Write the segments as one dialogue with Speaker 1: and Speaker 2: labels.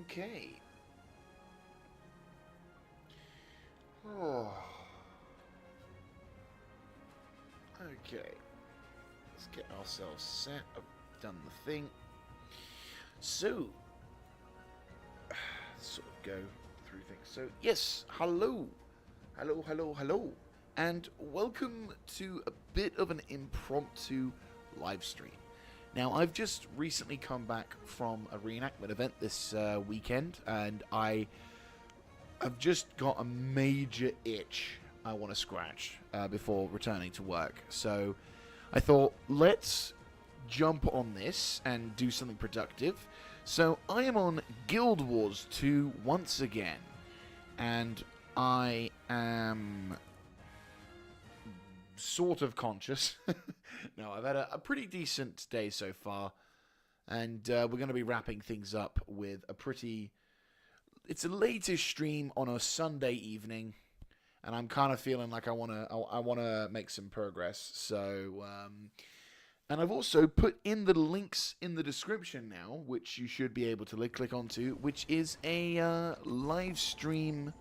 Speaker 1: Okay. Oh. Okay. Let's get ourselves set. I've done the thing. So, sort of go through things. So, yes, hello. Hello, hello, hello. And welcome to a bit of an impromptu live stream. Now, I've just recently come back from a reenactment event this weekend, and I have just got a major itch I want to scratch before returning to work. So I thought, let's jump on this and do something productive. So I am on Guild Wars 2 once again, and I am sort of conscious. No, I've had a pretty decent day so far, and we're going to be wrapping things up with a pretty... It's a latest stream on a Sunday evening, and I'm kind of feeling like I want to make some progress. So, and I've also put in the links in the description now, which you should be able to click onto, which is a live stream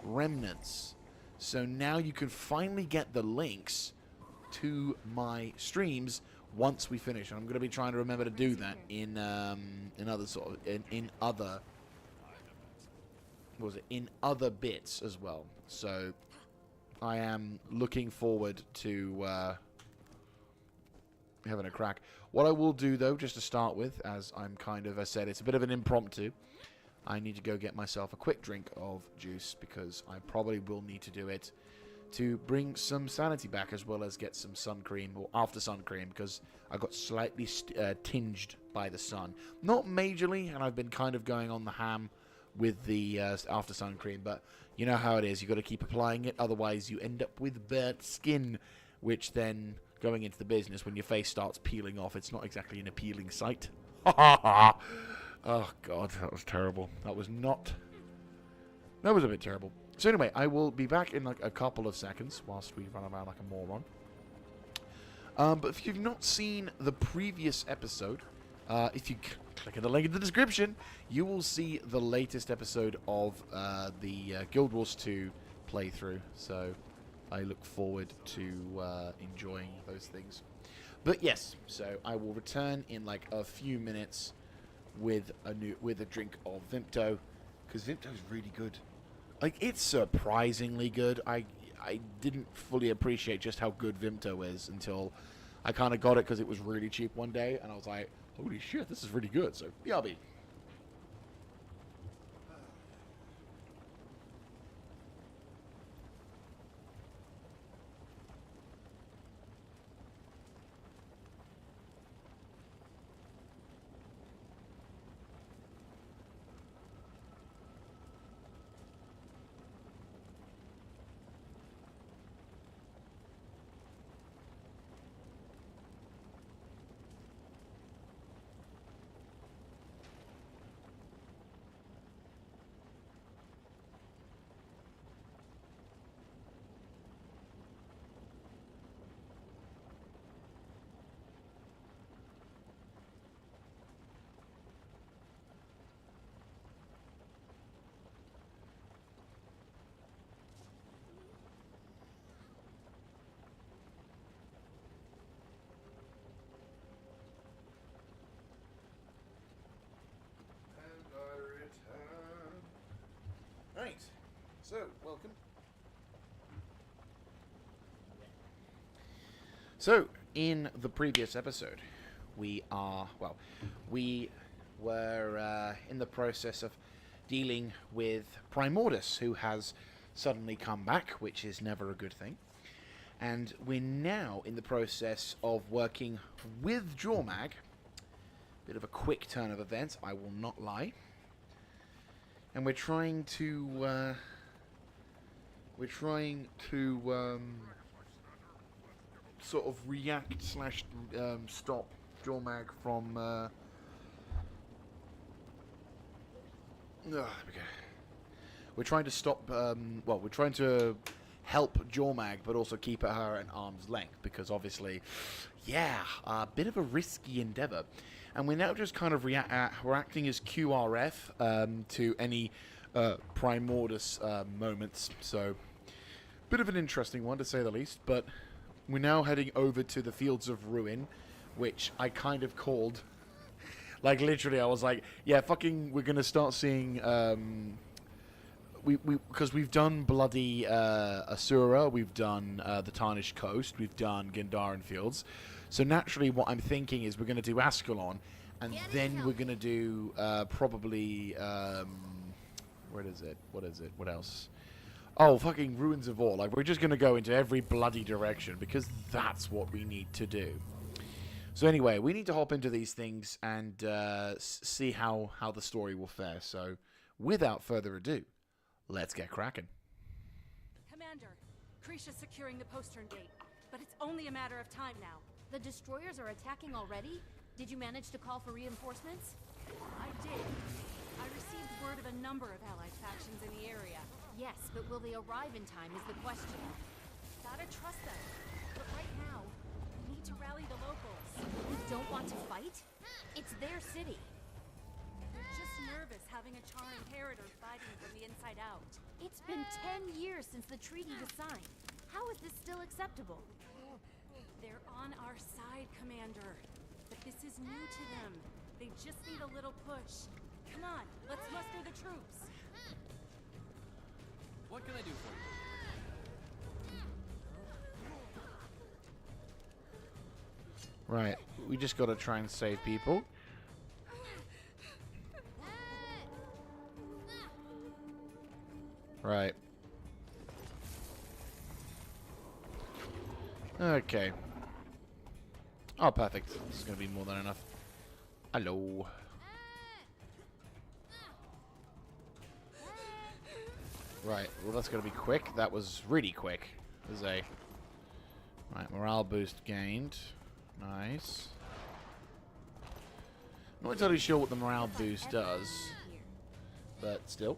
Speaker 1: remnants. So now you can finally get the links to my streams once we finish. And I'm going to be trying to remember to do that in other bits as well. So I am looking forward to having a crack. What I will do, though, just to start with, as I'm kind of, I said, it's a bit of an impromptu. I need to go get myself a quick drink of juice, because I probably will need to do it to bring some sanity back, as well as get some sun cream, or after sun cream, because I got slightly tinged by the sun. Not majorly, and I've been kind of going on the ham with the after sun cream, but you know how it is. You've got to keep applying it, otherwise you end up with burnt skin, which then, going into the business, when your face starts peeling off, it's not exactly an appealing sight. Oh god, that was terrible. That was a bit terrible. So anyway, I will be back in like a couple of seconds whilst we run around like a moron. But if you've not seen the previous episode, if you click on the link in the description, you will see the latest episode of the Guild Wars 2 playthrough. So I look forward to enjoying those things. But yes, so I will return in like a few minutes with a drink of Vimto, because Vimto's really good. Like, it's surprisingly good. I didn't fully appreciate just how good Vimto is until I kind of got it because it was really cheap one day, and I was like, holy shit, this is really good. So, BRB. Right, so welcome. So, in the previous episode, we were in the process of dealing with Primordus, who has suddenly come back, which is never a good thing. And we're now in the process of working with Jormag. Bit of a quick turn of events, I will not lie. And we're trying to sort of react slash stop Jormag from there we go. We're trying to stop we're trying to help Jormag, but also keep her at arm's length, because obviously, yeah, a bit of a risky endeavor. and we're now just kind of we're acting as QRF to any Primordus moments. So, bit of an interesting one to say the least. But we're now heading over to the Fields of Ruin, which I kind of called. Like, literally, I was like, yeah, fucking, we're going to start seeing, because we've done bloody Asura, we've done the Tarnished Coast, we've done Gandharan Fields. So naturally, what I'm thinking is we're going to do Ascalon, and then we're going to do probably, where is it? What is it? What else? Oh, fucking Ruins of War. Like, we're just going to go into every bloody direction, because that's what we need to do. So anyway, we need to hop into these things and see how the story will fare. So, without further ado, let's get cracking.
Speaker 2: Commander, Krisha's securing the postern gate, but it's only a matter of time now.
Speaker 3: The destroyers are attacking already? Did you manage to call for reinforcements?
Speaker 2: I did. I received word of a number of allied factions in the area.
Speaker 3: Yes, but will they arrive in time is the question.
Speaker 2: Gotta trust them. But right now, we need to rally the locals.
Speaker 3: Who don't want to fight? It's their city.
Speaker 2: They're just nervous having a Char Imperator fighting from the inside out.
Speaker 3: It's been 10 years since the treaty was signed. How is this still acceptable?
Speaker 2: They're on our side, Commander. But this is new to them. They just need a little push. Come on, let's muster the troops.
Speaker 4: What can I do for you?
Speaker 1: Right, we just got to try and save people. Right. Okay. Oh, perfect. This is going to be more than enough. Hello. Right, well that's going to be quick. That was really quick. There's a... Right, morale boost gained. Nice. Not entirely sure what the morale boost does, but still.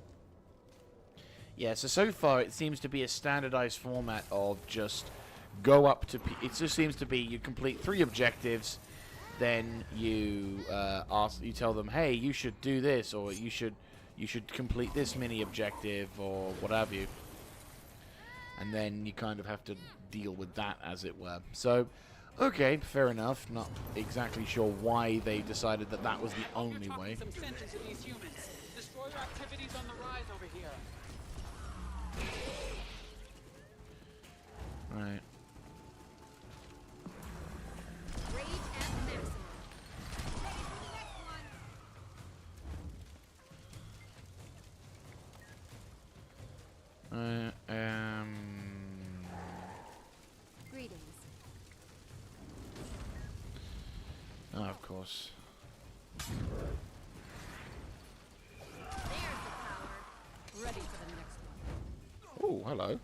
Speaker 1: Yeah, so far it seems to be a standardized format of just go up to... It just seems to be you complete 3 objectives, then you you tell them, hey, you should do this, or you should complete this mini objective, or what have you. And then you kind of have to deal with that, as it were. So... Okay, fair enough. Not exactly sure why they decided that that was the only way.
Speaker 4: Some sense into these humans. Destroyer activity's on the rise over here.
Speaker 1: Right.
Speaker 3: Rage at maximum. Greetings.
Speaker 1: Oh, of course.
Speaker 3: There's the power.
Speaker 2: Ready for the next one.
Speaker 1: Oh, hello.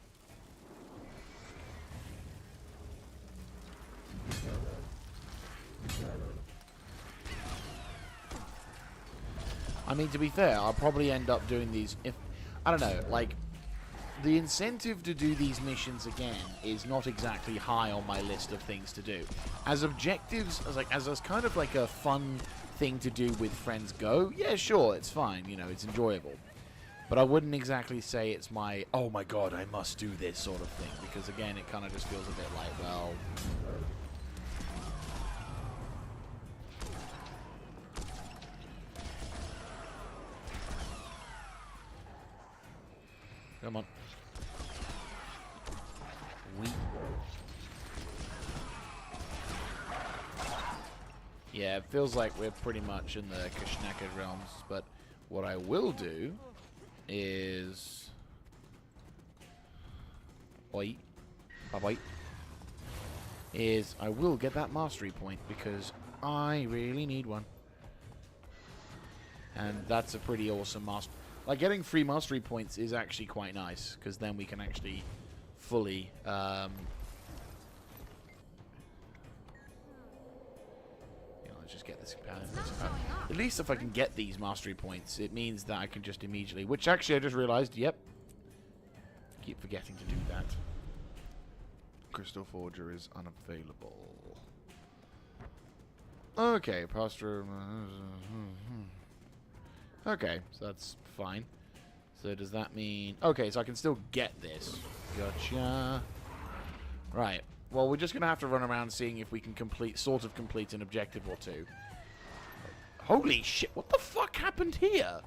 Speaker 1: I mean, to be fair, I'll probably end up doing these if... I don't know, like... The incentive to do these missions again is not exactly high on my list of things to do. As objectives, as kind of like a fun thing to do with friends go, yeah, sure, it's fine, you know, it's enjoyable. But I wouldn't exactly say it's my, oh my god, I must do this sort of thing, because again, it kind of just feels a bit like, well... Come on. Yeah, it feels like we're pretty much in the Kashnaka realms, but what I will do is... Oi. Bye-bye. Is I will get that mastery point, because I really need one. And that's a pretty awesome mastery. Like, getting free mastery points is actually quite nice, because then we can actually fully... let's just get this companion. At least if I can get these mastery points, it means that I can just immediately... Which, actually, I just realized, yep. Keep forgetting to do that. Crystal Forger is unavailable. Okay, posture. Okay, so that's fine. So does that mean... Okay, so I can still get this. Gotcha. Right. Well, we're just going to have to run around seeing if we can sort of complete an objective or two. Holy shit, what the fuck happened here?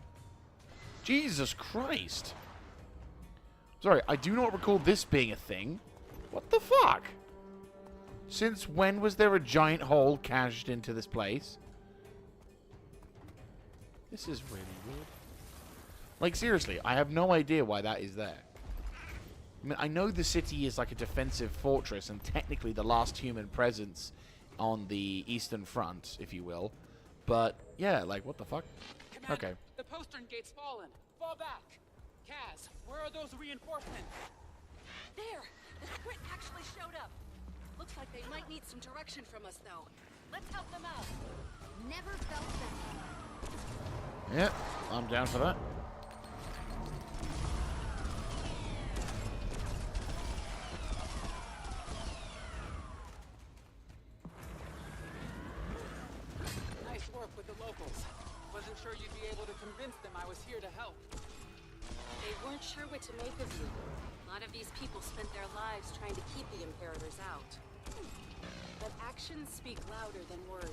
Speaker 1: Jesus Christ. Sorry, I do not recall this being a thing. What the fuck? Since when was there a giant hole cached into this place? This is really weird. Like, seriously, I have no idea why that is there. I mean, I know the city is like a defensive fortress and technically the last human presence on the Eastern Front, if you will. But, yeah, like, what the fuck?
Speaker 4: Commander,
Speaker 1: Okay.
Speaker 4: the postern gate's fallen. Fall back. Kaz, where are those reinforcements?
Speaker 2: There! The squid actually showed up. Looks like they might need some direction from us, though. Let's help them out.
Speaker 3: Never felt better.
Speaker 1: Yeah, I'm down for that.
Speaker 4: Nice work with the locals. Wasn't sure you'd be able to convince them I was here to help.
Speaker 2: They weren't sure what to make of you. A lot of these people spent their lives trying to keep the Imperators out. But actions speak louder than words.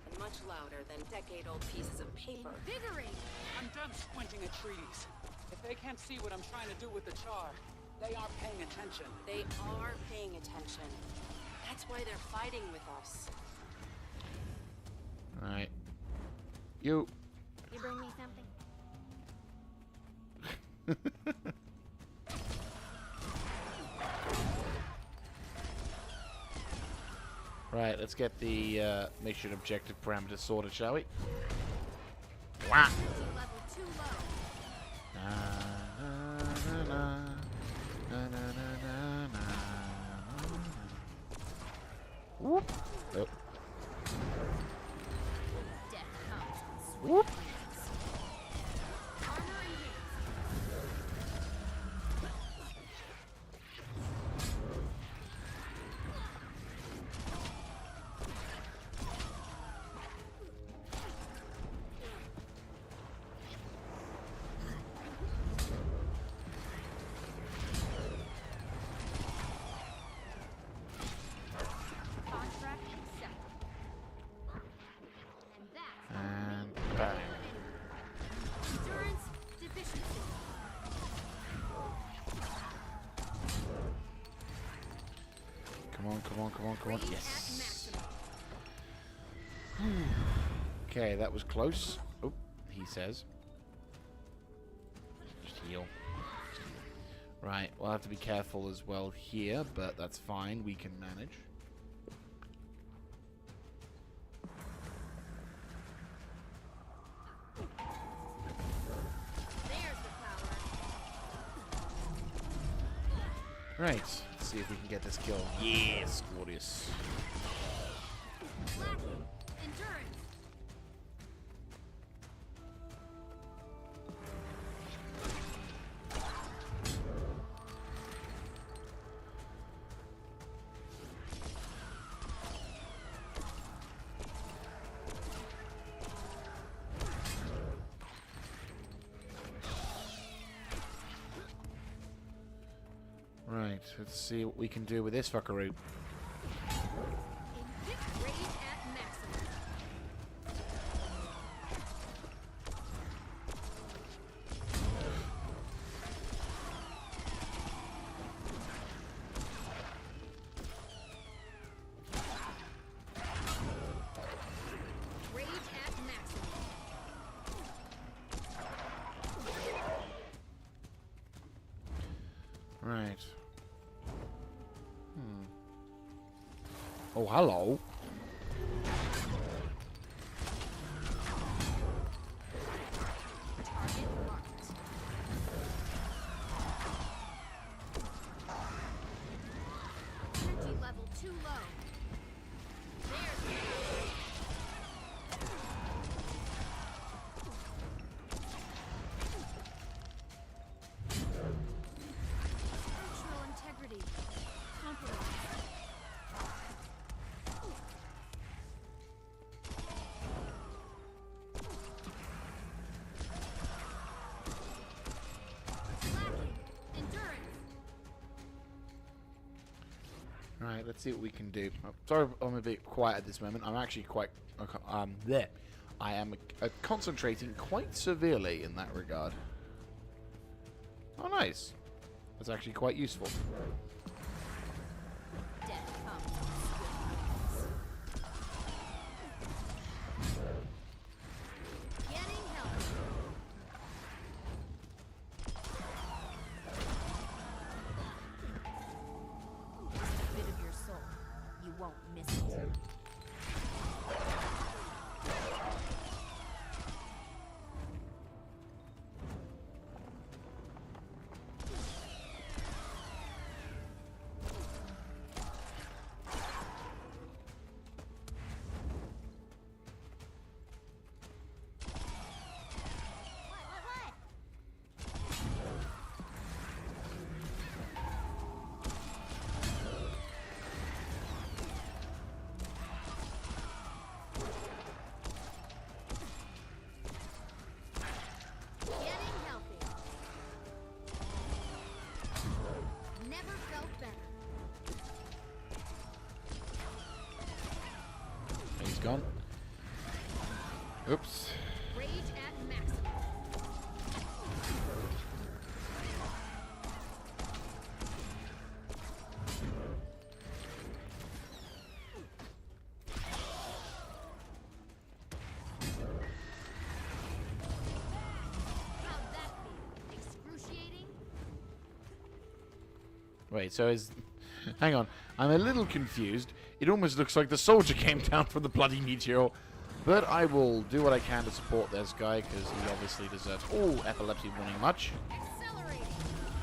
Speaker 2: And much louder than decade-old pieces of paper.
Speaker 3: Invigorating.
Speaker 4: I'm done squinting at treaties. If they can't see what I'm trying to do with the char, they aren't paying attention.
Speaker 2: They are paying attention. That's why they're fighting with us.
Speaker 1: Alright. You.
Speaker 3: You bring me something?
Speaker 1: Right, let's get the mission objective parameters sorted, shall we? Wah!
Speaker 3: Level too low.
Speaker 1: Na, na, na, na. Na, na, na, na, na. Whoop. Oh.
Speaker 3: Death comes in swift
Speaker 1: Whoop.
Speaker 3: waves. Armor enhanced. Contract accepted. And that's how we
Speaker 1: And
Speaker 3: make
Speaker 1: bang.
Speaker 3: endurance deficiency.
Speaker 1: Come on, come on, come on, come on.
Speaker 3: Rate at
Speaker 1: Yes.
Speaker 3: maximum.
Speaker 1: Okay, that was close. Oh, he says. Just heal. Right, we'll have to be careful as well here, but that's fine. We can manage.
Speaker 3: There's the power.
Speaker 1: Right, let's see if we can get this kill. Yes, glorious.
Speaker 3: Lacking endurance.
Speaker 1: Right, let's see what we can do with this fuckaroo.
Speaker 3: Rate at maximum. Rage at maximum.
Speaker 1: Right. Oh, hello.
Speaker 3: Target marked. Energy level too low. There's the power. Structural integrity. Compromised.
Speaker 1: let's see what we can do. Sorry I'm a bit quiet at this moment. I'm actually quite... there. I am concentrating quite severely in that regard. Oh, nice. That's actually quite useful.
Speaker 3: Death comes in swift waves. Getting help. Just a bit of your soul. You won't miss it.
Speaker 1: He's gone. Oops.
Speaker 3: Rage at maximum. How'd that feel? Excruciating?
Speaker 1: Wait, so is... Hang on. I'm a little confused. It almost looks like the soldier came down from the bloody meteor. But I will do what I can to support this guy, because he obviously deserves... Oh, epilepsy warning much.
Speaker 3: Accelerating.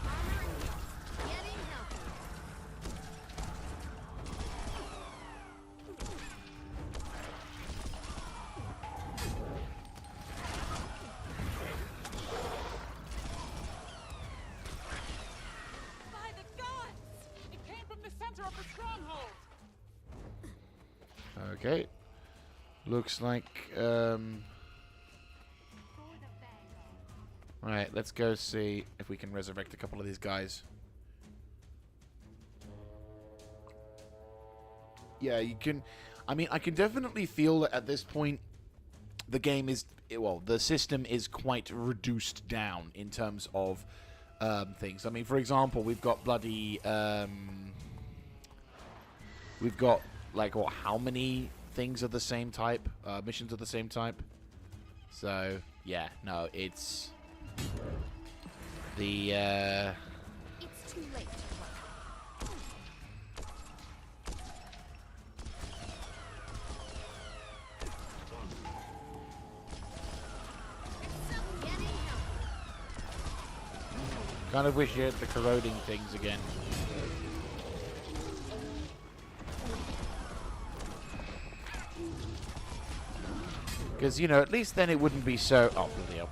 Speaker 3: Armor. Getting healthy.
Speaker 4: By the gods! It came from the center of the stronghold!
Speaker 1: Okay. Looks like... Right, let's go see if we can resurrect a couple of these guys. Yeah, you can... I mean, I can definitely feel that at this point, the game is... Well, the system is quite reduced down in terms of things. I mean, for example, we've got bloody... we've got, like, what, how many things of the same type? Missions of the same type? So, yeah, no, it's... The,
Speaker 3: It's too late. Getting healthy.
Speaker 1: kind of wish you had the corroding things again. Because, you know, at least then it wouldn't be so... Oh, bloody hell.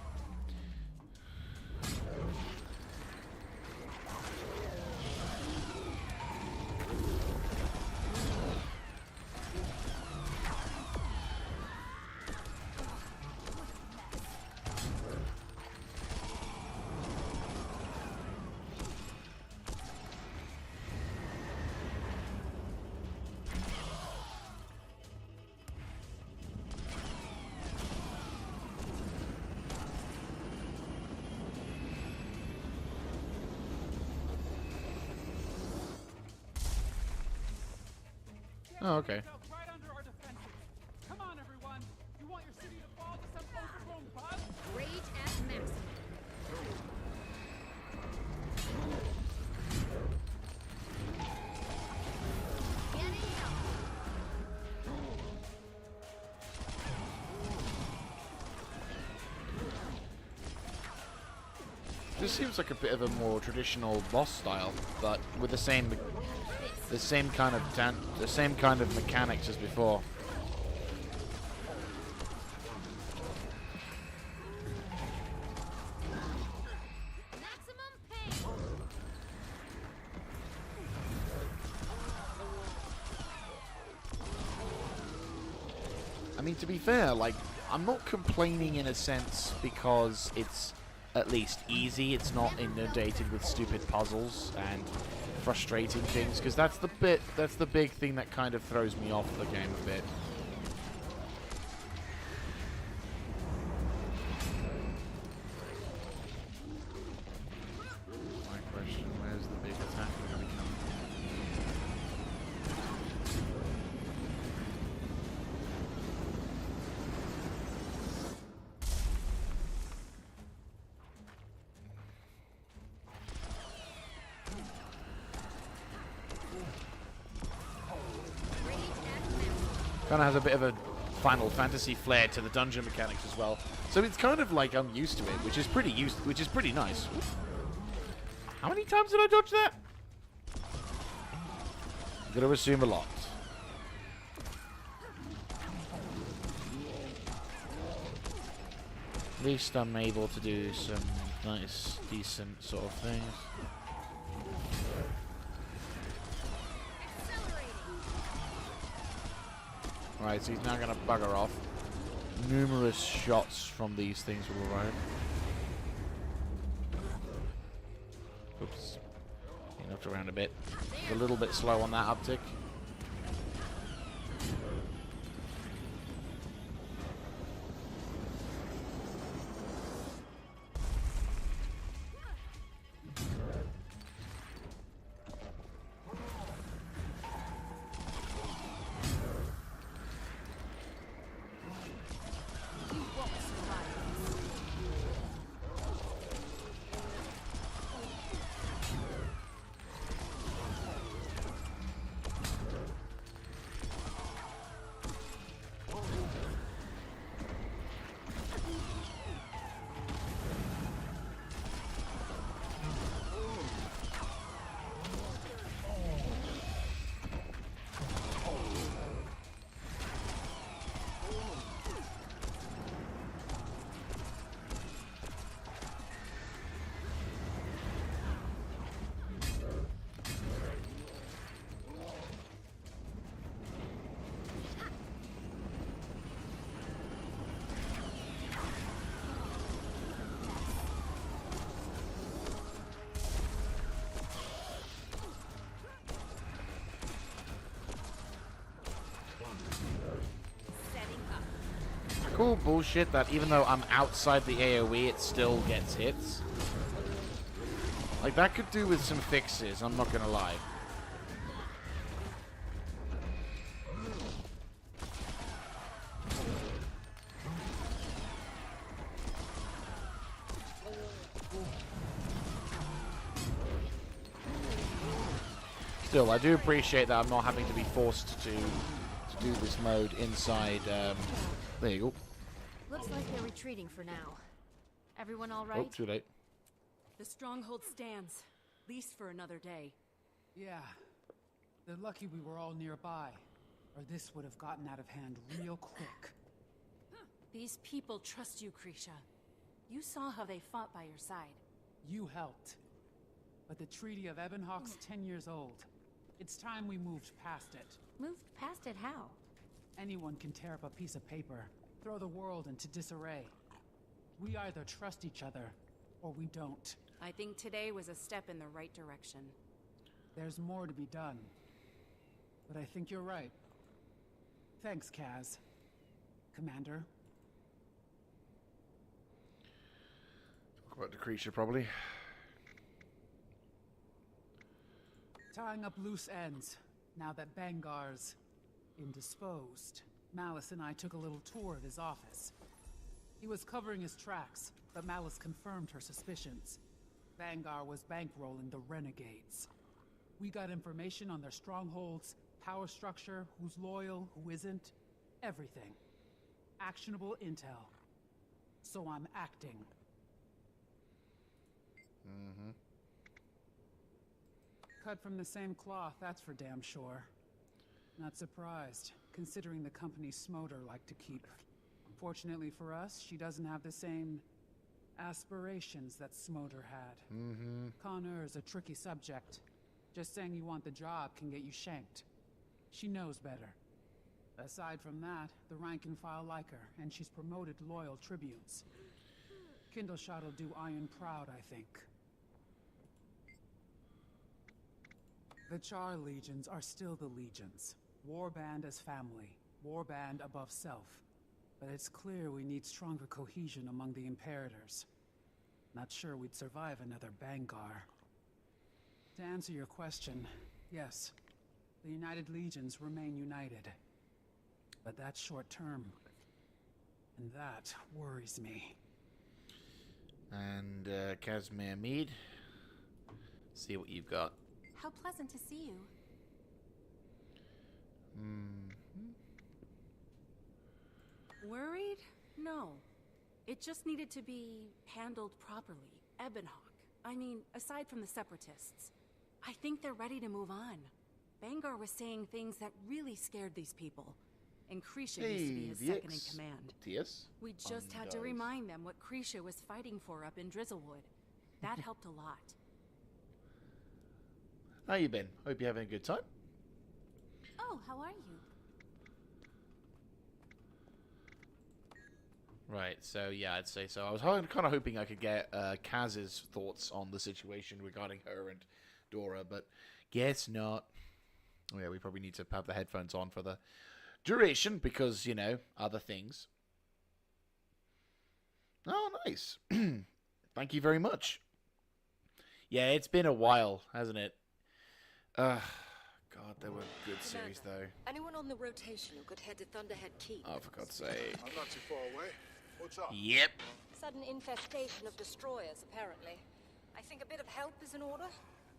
Speaker 1: Oh, okay.
Speaker 4: Right under our defenses. Come on, everyone. You want your city to fall to some overgrown bug?
Speaker 3: Rage at maximum. Getting healthy.
Speaker 1: This seems like a bit of a more traditional boss style, but with the same kind of mechanics as before.
Speaker 3: Maximum pain.
Speaker 1: I mean, to be fair, like, I'm not complaining in a sense because it's at least easy. It's not inundated with stupid puzzles and frustrating things, because that's the big thing that kind of throws me off the game a bit. My question, where's the big attack going to come? Kind of has a bit of a Final Fantasy flair to the dungeon mechanics as well. So it's kind of like I'm used to it, which is pretty nice. How many times did I dodge that? I'm gonna assume a lot. At least I'm able to do some nice, decent sort of things. Right, so he's now going to bugger off. Numerous shots from these things will arrive. Oops. He knocked around a bit. He's a little bit slow on that uptick. Cool bullshit that even though I'm outside the AoE, it still gets hits. Like, that could do with some fixes, I'm not gonna lie. Still, I do appreciate that I'm not having to be forced to do this mode inside. There you go.
Speaker 3: Looks like they're retreating for now. Everyone all right?
Speaker 1: Oh, too late.
Speaker 2: The stronghold stands, at least for another day.
Speaker 4: Yeah. They're lucky we were all nearby, or this would have gotten out of hand real quick.
Speaker 2: These people trust you, Krisha. You saw how they fought by your side.
Speaker 4: You helped. But the Treaty of Ebonhawk's 10 years old. It's time we moved past it.
Speaker 3: Moved past it how?
Speaker 4: Anyone can tear up a piece of paper, throw the world into disarray. We either trust each other, or we don't.
Speaker 2: I think today was a step in the right direction.
Speaker 4: There's more to be done. But I think you're right. Thanks, Kaz. Commander.
Speaker 1: Talk about the creature, probably.
Speaker 4: Tying up loose ends, now that Bangar's indisposed. Malice and I took a little tour of his office. He was covering his tracks, but Malice confirmed her suspicions. Vanguard was bankrolling the renegades. We got information on their strongholds, power structure, who's loyal, who isn't, everything. Actionable intel. So I'm acting.
Speaker 1: Mm-hmm.
Speaker 4: Cut from the same cloth, that's for damn sure. Not surprised, considering the company Smoder like to keep. Fortunately for us, she doesn't have the same aspirations that Smoder had.
Speaker 1: Mm-hmm.
Speaker 4: Connor's a tricky subject. Just saying you want the job can get you shanked. She knows better. Aside from that, the rank and file like her, and she's promoted loyal tribunes. Kindleshot'll do Iron proud, I think. The Char legions are still the legions. Warband as family. Warband above self. But it's clear we need stronger cohesion among the Imperators. Not sure we'd survive another Bangar. To answer your question, yes, the United Legions remain united. But that's short term. And that worries me.
Speaker 1: And, Casimir Mead. See what you've got.
Speaker 3: How pleasant to see you.
Speaker 2: Worried? No. It just needed to be handled properly. Ebonhawk. I mean, aside from the Separatists. I think they're ready to move on. Bangar was saying things that really scared these people. And Krisha used to be his second in command.
Speaker 1: Yes.
Speaker 2: We just had to remind them what Krisha was fighting for up in Drizzlewood. That helped a lot.
Speaker 1: How you been? Hope you're having a good time.
Speaker 3: Oh, how are you?
Speaker 1: Right, so yeah, I'd say so. I was kind of hoping I could get Kaz's thoughts on the situation regarding her and Dora, but guess not. Oh yeah, we probably need to have the headphones on for the duration because, you know, other things. Oh, nice. Thank you very much. Yeah, it's been a while, hasn't it? God, they were good series, though.
Speaker 5: Anyone on the rotation who could head to Thunderhead Keep?
Speaker 1: Oh, for God's sake.
Speaker 6: I'm not too far away. What's up?
Speaker 1: Yep.
Speaker 5: Sudden infestation of destroyers, apparently. I think a bit of help is in order.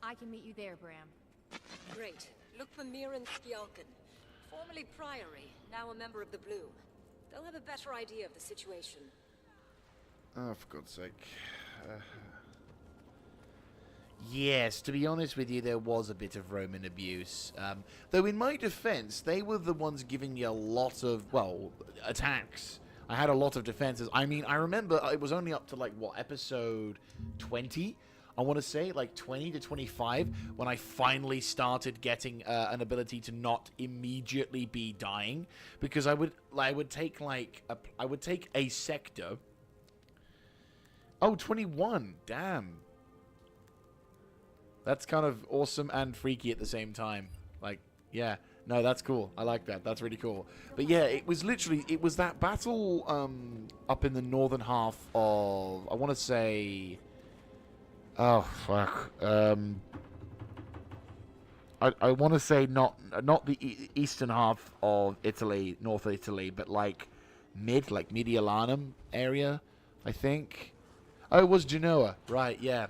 Speaker 3: I can meet you there, Bram.
Speaker 5: Great. Look for Miran Skjalken. Formerly Priory, now a member of the Bloom. They'll have a better idea of the situation.
Speaker 1: Oh, for God's sake. Yes, to be honest with you, there was a bit of Roman abuse. Though in my defense, they were the ones giving me a lot of, well, attacks. I had a lot of defenses. I mean, I remember it was only up to, like, what, episode 20? I want to say, like, 20 to 25, when I finally started getting an ability to not immediately be dying. Because I would take, like, I would take a sector. Oh, 21. Damn. That's kind of awesome and freaky at the same time. Like, yeah. No, that's cool. I like that. That's really cool. But yeah, it was literally, it was that battle up in the northern half of, I want to say, oh, fuck. I want to say not the eastern half of Italy, North Italy, but like Mediolanum area, I think. Oh, it was Genoa. Right, yeah.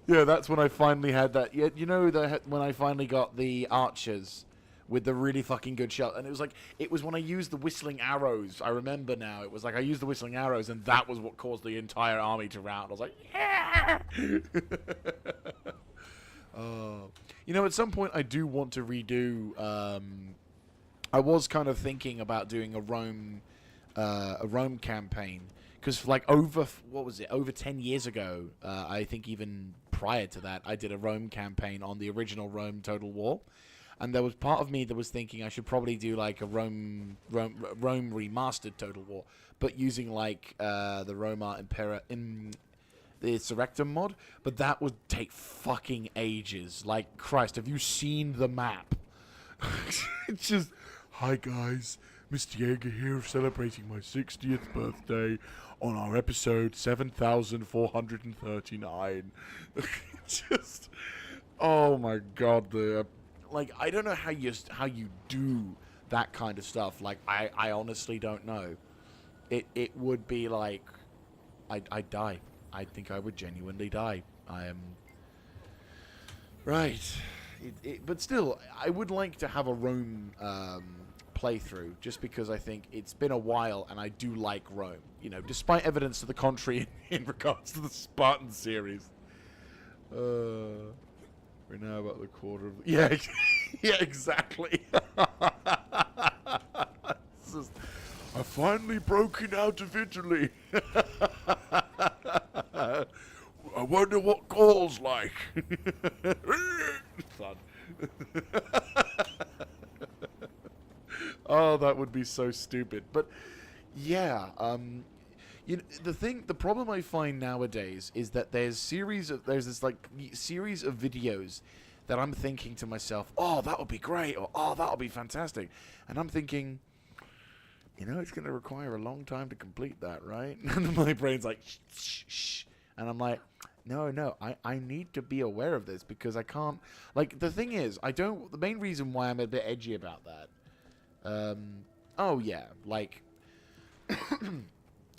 Speaker 1: Yeah, that's when I finally had that. Yeah, you know, when I finally got the archers with the really fucking good shot. And it was when I used the whistling arrows. I remember now. It was like I used the whistling arrows, and that was what caused the entire army to rout. I was like, yeah! You know, at some point I do want to redo... I was kind of thinking about doing a Rome campaign. Because, like, over 10 years ago, I think even prior to that, I did a Rome campaign on the original Rome Total War. And there was part of me that was thinking I should probably do, like, a Rome remastered Total War. But using, like, the Roma Impera in the Surrectum mod. But that would take fucking ages. Like, Christ, have you seen the map? It's just, hi, guys. Mr. Jaeger here celebrating my 60th birthday on our episode 7439. Just, oh my God, I don't know how you do that kind of stuff. Like, I honestly don't know. It would be like, I'd die. I think I would genuinely die. I am right. But still, I would like to have a Rome playthrough, just because I think it's been a while and I do like Rome, you know, despite evidence to the contrary in regards to the Spartan series. We're now about the quarter of the... Yeah, yeah, exactly. Just, I've finally broken out of Italy. I wonder what Gaul's like. Fun. Oh, that would be so stupid. But Yeah, the problem I find nowadays is that there's this like series of videos that I'm thinking to myself, oh, that would be great, or oh, that would be fantastic, and I'm thinking, it's going to require a long time to complete that, right? And my brain's like, shh, and I'm like, no, I need to be aware of this because I can't. Like, the thing is, the main reason why I'm a bit edgy about that, oh yeah, like.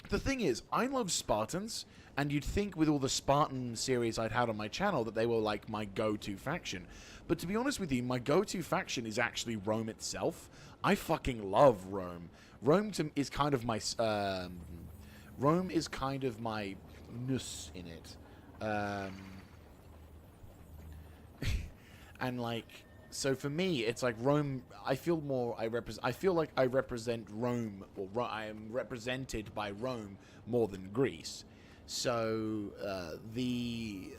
Speaker 1: The thing is, I love Spartans, and you'd think with all the Spartan series I'd had on my channel that they were like my go-to faction. But to be honest with you, my go-to faction is actually Rome itself. I fucking love Rome. Rome is kind of my ness in it. And like, so for me, it's like Rome. I feel like I represent Rome, or I am represented by Rome more than Greece. So the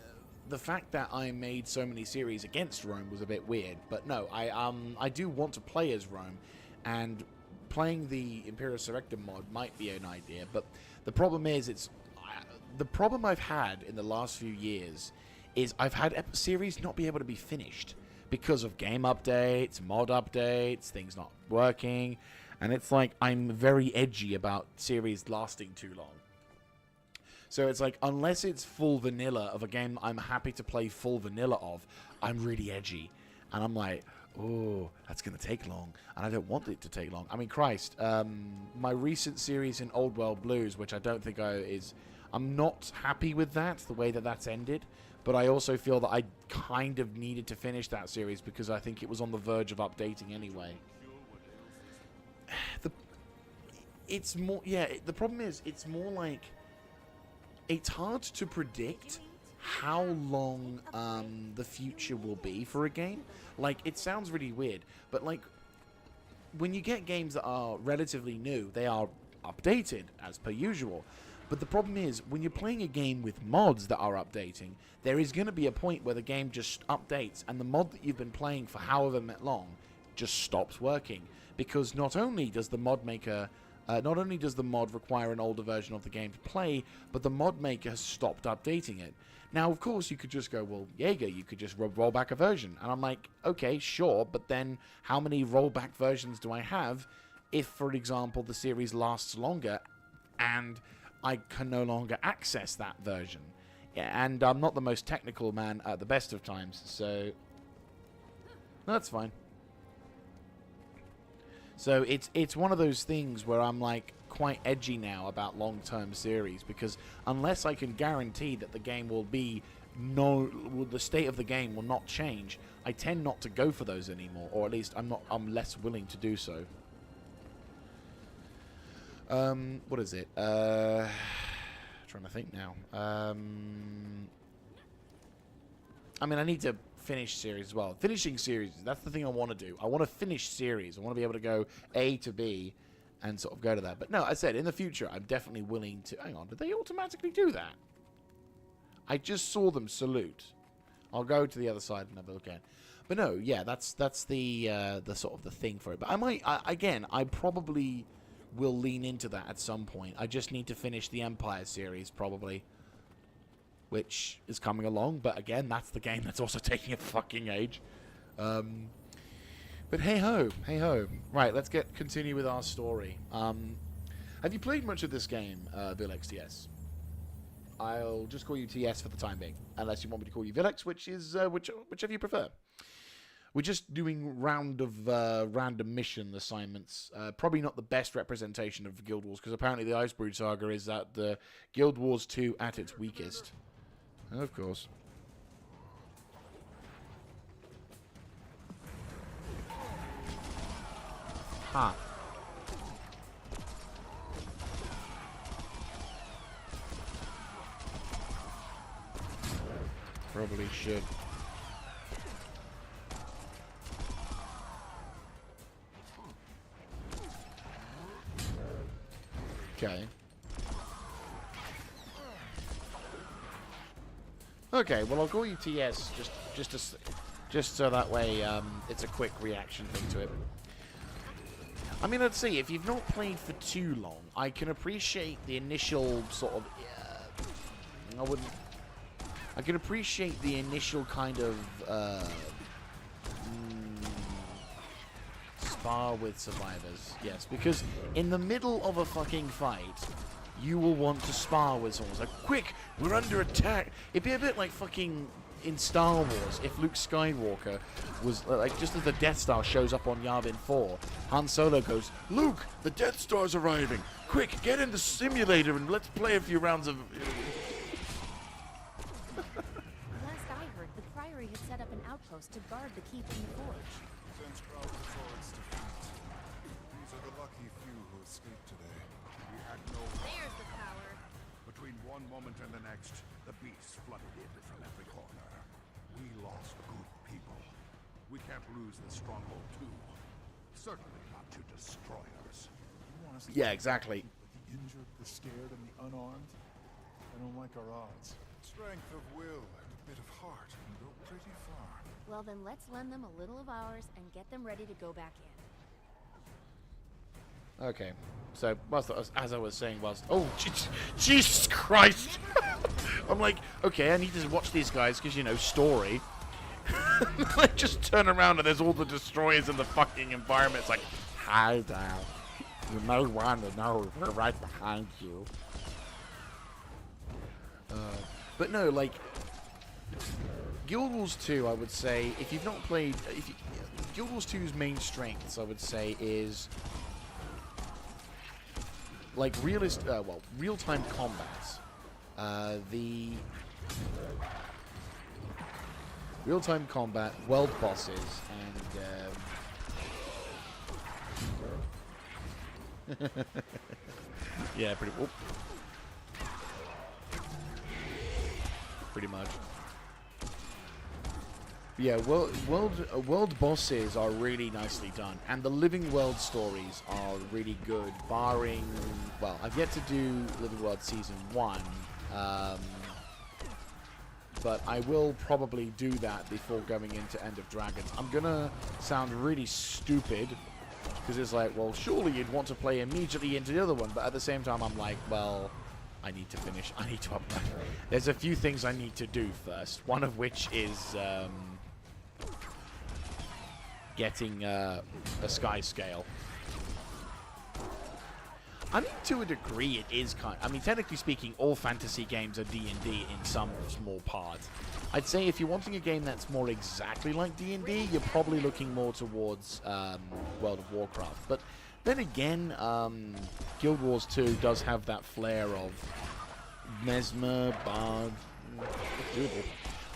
Speaker 1: fact that I made so many series against Rome was a bit weird. But no, I do want to play as Rome, and playing the Imperial Surrector mod might be an idea. But the problem is, the problem I've had in the last few years is I've had series not be able to be finished. Because of game updates, mod updates, things not working. And it's like, I'm very edgy about series lasting too long. So it's like, unless it's full vanilla of a game I'm happy to play full vanilla of, I'm really edgy. And I'm like, oh, that's going to take long. And I don't want it to take long. I mean, Christ, my recent series in Old World Blues, which I don't think I'm not happy with that, the way that that's ended. But I also feel that I kind of needed to finish that series because I think it was on the verge of updating anyway. The problem is, it's more like, it's hard to predict how long the future will be for a game. Like, it sounds really weird, but like, when you get games that are relatively new, they are updated as per usual. But the problem is, when you're playing a game with mods that are updating, there is going to be a point where the game just updates, and the mod that you've been playing for however long just stops working. Because not only does the mod require an older version of the game to play, but the mod maker has stopped updating it. Now, of course, you could just go, well, Jaeger, you could just roll back a version. And I'm like, okay, sure, but then how many rollback versions do I have if, for example, the series lasts longer and I can no longer access that version? Yeah, and I'm not the most technical man at the best of times, so that's fine. So it's one of those things where I'm like quite edgy now about long-term series, because unless I can guarantee that the game will be the state of the game will not change, I tend not to go for those anymore, or at least I'm less willing to do so. What is it? Trying to think now. I mean, I need to finish series as well. Finishing series, that's the thing I want to do. I want to finish series. I want to be able to go A to B and sort of go to that. But no, I said, in the future, I'm definitely willing to... Hang on, did they automatically do that? I just saw them salute. I'll go to the other side and have a look at. But no, yeah, that's the sort of the thing for it. But I might, I probably will lean into that at some point. I just need to finish the Empire series, probably, which is coming along. But again, that's the game that's also taking a fucking age. But hey ho, hey ho. Right, let's continue with our story. Have you played much of this game, Vilex TS? I'll just call you TS for the time being, unless you want me to call you Vilex, which is whichever you prefer. We're just doing random mission assignments. Probably not the best representation of Guild Wars, because apparently the Icebrood Saga is at the Guild Wars 2 at its weakest. Of course. Ha. Probably should. Okay. Okay, well I'll call you TS just so that way it's a quick reaction thing to it. I mean, let's see. If you've not played for too long, I can appreciate the initial sort of. I wouldn't. I can appreciate the initial kind of spar with survivors. Yes, because in the middle of a fucking fight, you will want to spar with someone. It's like, quick, we're under attack. It'd be a bit like fucking in Star Wars if Luke Skywalker was like, just as the Death Star shows up on Yavin 4, Han Solo goes, Luke, the Death Star's arriving. Quick, get in the simulator and let's play a few rounds of.
Speaker 3: Last I heard, the Priory had set up an outpost to guard the keep in the forge.
Speaker 6: Since Proud Swords defeat, these are the lucky few who escaped today. We had no.
Speaker 3: There's the power.
Speaker 7: Between one moment and the next, the beasts flooded in from every corner. We lost good people. We can't lose the stronghold too. Certainly not to destroyers.
Speaker 6: You want us to
Speaker 1: Yeah, exactly.
Speaker 6: the injured, the scared, and the unarmed? I don't like our odds. Strength of will and a bit of heart can go pretty far.
Speaker 3: Well, then let's lend them a little of ours and get them ready to go back in.
Speaker 1: Okay, so as I was saying, Jesus Christ! I'm like, okay, I need to watch these guys because, you know, story. I just turn around and there's all the destroyers in the fucking environment. It's like, hi there. You may want to know we're right behind you. But no, like, Guild Wars 2, I would say, if you've not played, Guild Wars 2's main strengths, I would say, is like real-time combat. The real-time combat, world bosses, and yeah, pretty much. Yeah, world bosses are really nicely done, and the Living World stories are really good, barring, well, I've yet to do Living World Season 1, but I will probably do that before going into End of Dragons. I'm gonna sound really stupid, because it's like, well, surely you'd want to play immediately into the other one, but at the same time I'm like, well, I need to finish, I need to upload. There's a few things I need to do first, one of which is, getting a sky scale. I mean, to a degree, it is kind. I mean, technically speaking, all fantasy games are D&D in some small part. I'd say if you're wanting a game that's more exactly like D&D, you're probably looking more towards World of Warcraft. But then again, Guild Wars 2 does have that flair of Mesmer, Bard. It's doable.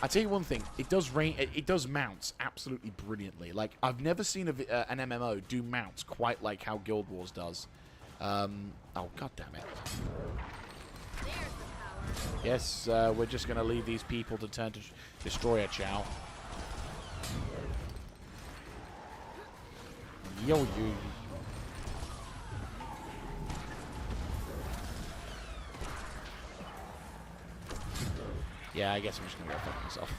Speaker 1: I'll tell you one thing, it does mounts absolutely brilliantly. Like, I've never seen an MMO do mounts quite like how Guild Wars does. Oh, god damn it.
Speaker 3: There's the power.
Speaker 1: Yes, we're just going to leave these people to turn to Destroyer Chow. Yo, you. Yeah, I guess I'm just gonna go fuck myself.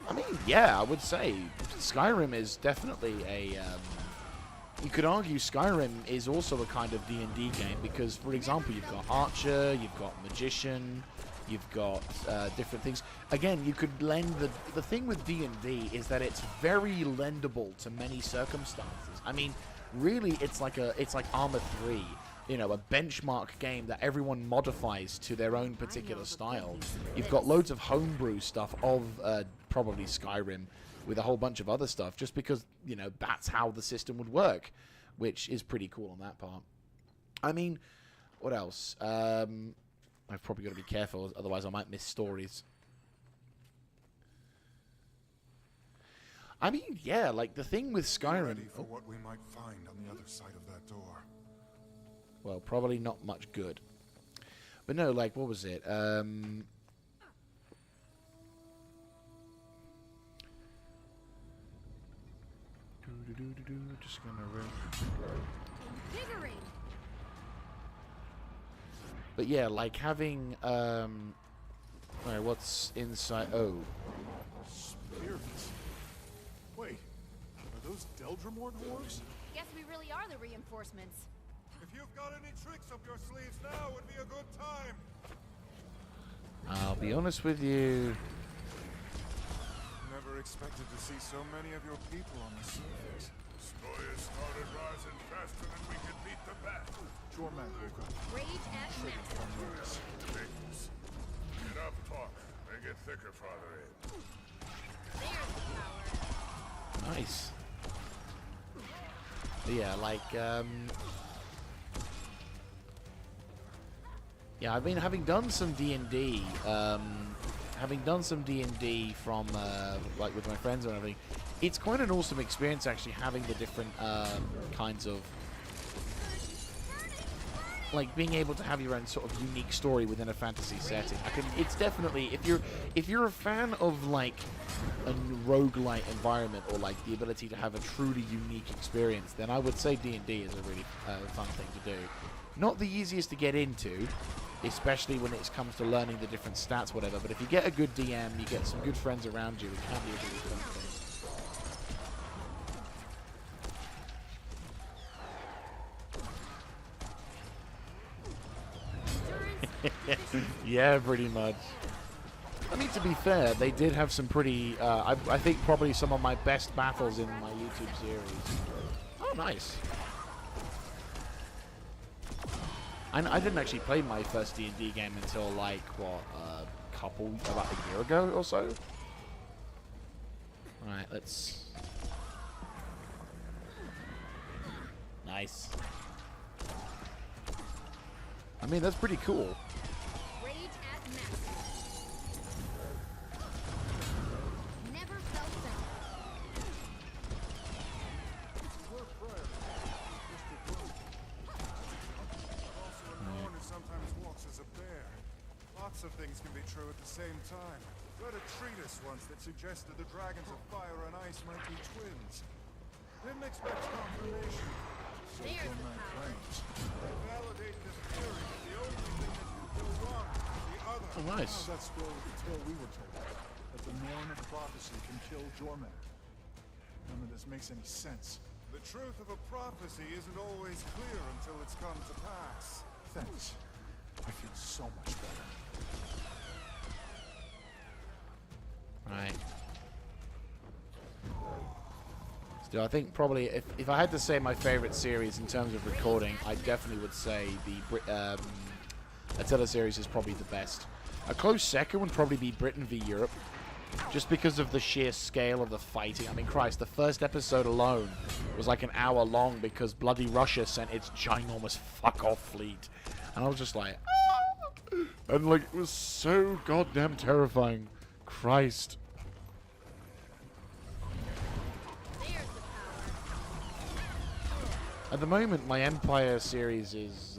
Speaker 1: I mean, yeah, I would say Skyrim is definitely a. You could argue Skyrim is also a kind of D&D game because, for example, you've got Archer, you've got Magician, you've got different things. Again, you could lend the thing with D&D is that it's very lendable to many circumstances. I mean, really, it's like Arma 3. You know, a benchmark game that everyone modifies to their own particular style. You've got loads of homebrew stuff of probably Skyrim with a whole bunch of other stuff just because, you know, that's how the system would work, which is pretty cool on that part. I mean, what else? I've probably got to be careful, otherwise I might miss stories. I mean, yeah, like the thing with Skyrim...
Speaker 6: Ready for what we might find on the other side of that door.
Speaker 1: Well, probably not much good. But no, like, what was it? Just gonna...
Speaker 3: Invigorate.
Speaker 1: But yeah, like having... Alright, what's inside... Oh.
Speaker 6: Spirits. Wait, those Deldrimort dwarves?
Speaker 3: Guess we really are the reinforcements.
Speaker 6: If you've got any tricks up your sleeves now, would be a good time.
Speaker 1: I'll be honest with you.
Speaker 6: Never expected to see so many of your people on the surface.
Speaker 7: Destroyers started rising faster than we could beat the bat.
Speaker 6: Jorman woke up.
Speaker 3: Rage at maximum.
Speaker 7: Ridiculous. Enough talk. Make it thicker farther in.
Speaker 3: There's the power.
Speaker 1: Nice. But yeah, like, yeah, I've been having done some D&D, from, like, with my friends and everything. It's quite an awesome experience, actually, having the different, kinds of, like, being able to have your own sort of unique story within a fantasy setting. It's definitely, if you're a fan of, like, a roguelite environment, or like the ability to have a truly unique experience, then I would say D&D is a really fun thing to do. Not the easiest to get into, especially when it comes to learning the different stats, whatever, but if you get a good DM, you get some good friends around you, it can be a really fun thing. Yeah, pretty much. I mean, to be fair, they did have some pretty, I think probably some of my best battles in my YouTube series. Oh, nice. I didn't actually play my first D&D game until, like, what, about a year ago or so? Alright, let's... Nice. I mean, that's pretty cool.
Speaker 3: Rage at maximum. Never felt better.
Speaker 6: Also a Norn who sometimes walks as a bear. Lots of things can be true at the same time. Read a treatise once that suggested the dragons of fire and ice might be twins. Didn't expect confirmation.
Speaker 3: There's the power.
Speaker 6: Validate this theory that the only thing that can kill one is the other.
Speaker 1: Oh, nice.
Speaker 6: That's still the tale we were told. That the Norn of prophecy can kill Jorman. None of this makes any sense. The truth of a prophecy isn't always clear until it's come to pass. Thanks. I feel so much better.
Speaker 1: Right. Still, I think probably if I had to say my favorite series in terms of recording, I definitely would say the Attila series is probably the best. A close second would probably be Britain v Europe, just because of the sheer scale of the fighting. I mean, Christ, the first episode alone was like an hour long because bloody Russia sent its ginormous fuck-off fleet. And I was just like, ah! And like, it was so goddamn terrifying. Christ. At the moment, my Empire series is...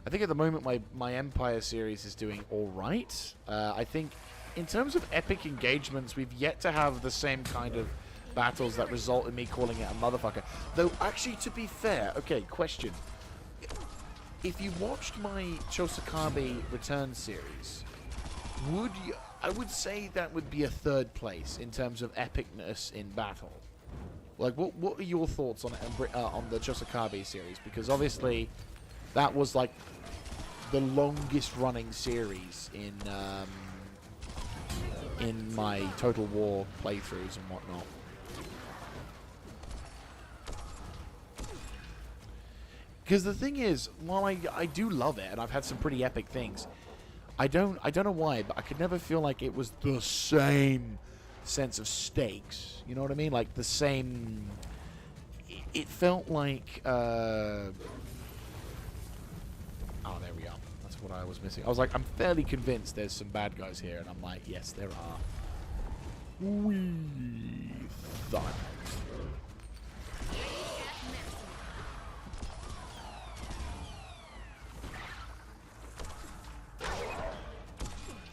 Speaker 1: I think at the moment, my Empire series is doing alright. I think in terms of epic engagements, we've yet to have the same kind of battles that result in me calling it a motherfucker. Though, actually, to be fair... Okay, question. If you watched my Chosakabe Return series, would you... I would say that would be a third place in terms of epicness in battle. Like, what are your thoughts on the Chosakabe series? Because obviously, that was like the longest running series in my Total War playthroughs and whatnot. Because the thing is, while I do love it and I've had some pretty epic things, I don't know why, but I could never feel like it was the same sense of stakes. You know what I mean? Like the same. It felt like. Oh, there we are. That's what I was missing. I was like, I'm fairly convinced there's some bad guys here, and I'm like, yes, there are. We thought.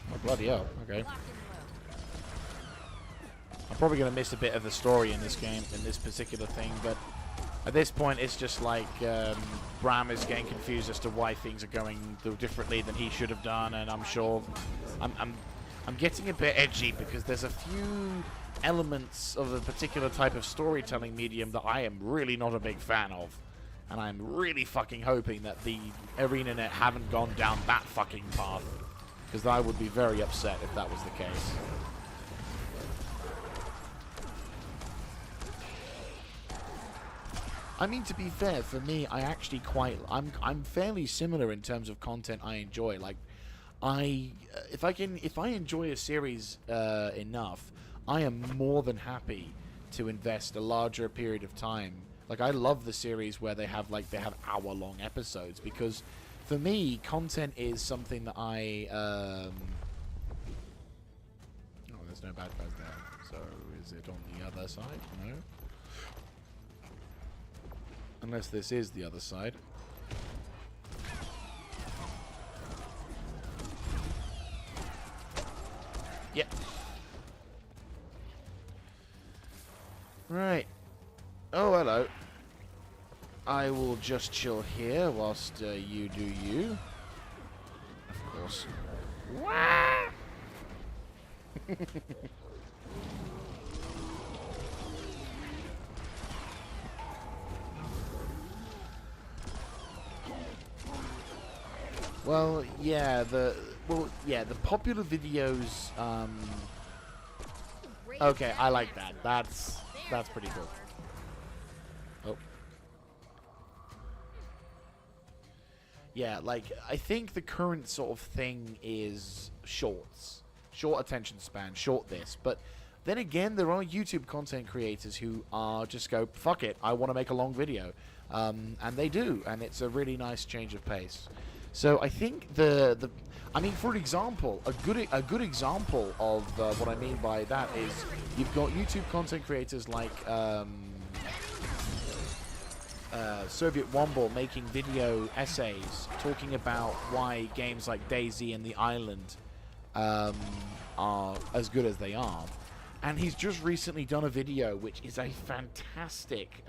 Speaker 1: Oh, bloody hell. Okay. I'm probably going to miss a bit of the story in this game, in this particular thing, but at this point it's just like Bram is getting confused as to why things are going differently than he should have done, and I'm sure I'm getting a bit edgy because there's a few elements of a particular type of storytelling medium that I am really not a big fan of. And I'm really fucking hoping that the ArenaNet haven't gone down that fucking path. Because I would be very upset if that was the case. I mean, to be fair, for me, I actually I'm fairly similar in terms of content I enjoy. Like, if I enjoy a series enough, I am more than happy to invest a larger period of time. Like, I love the series where they have hour-long episodes, because for me, content is something that oh, there's no bad guys there. So is it on the other side? No. Unless this is the other side. Yep. Right. Oh, hello. I will just chill here whilst you do you. Of course. Well, yeah, the popular videos. Okay, I like that. That's pretty cool. Oh. Yeah, like, I think the current sort of thing is shorts. Short attention span, short this. But then again, there are YouTube content creators who just go, fuck it, I want to make a long video. And they do, and it's a really nice change of pace. So I think I mean, for example, a good example of what I mean by that is you've got YouTube content creators like Soviet Womble making video essays talking about why games like DayZ and The Island are as good as they are. And he's just recently done a video which is a fantastic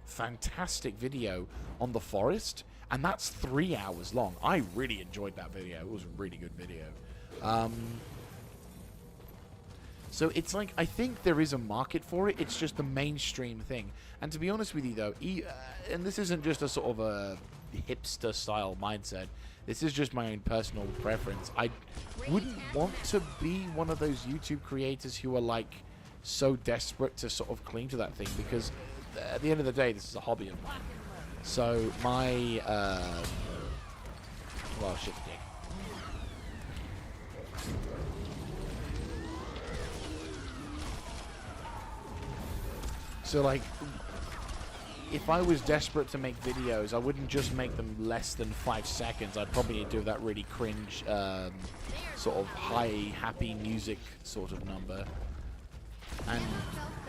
Speaker 1: video on the forest, and that's 3 hours long. I really enjoyed that video. It was a really good video. So it's like, I think there is a market for it. It's just the mainstream thing. And to be honest with you, though, and this isn't just a sort of a hipster-style mindset. This is just my own personal preference. I wouldn't want to be one of those YouTube creators who are, like, so desperate to sort of cling to that thing, because at the end of the day, this is a hobby of mine. So my, well, shit, dick. So, like, if I was desperate to make videos, I wouldn't just make them less than 5 seconds. I'd probably do that really cringe, sort of high, happy music sort of number. And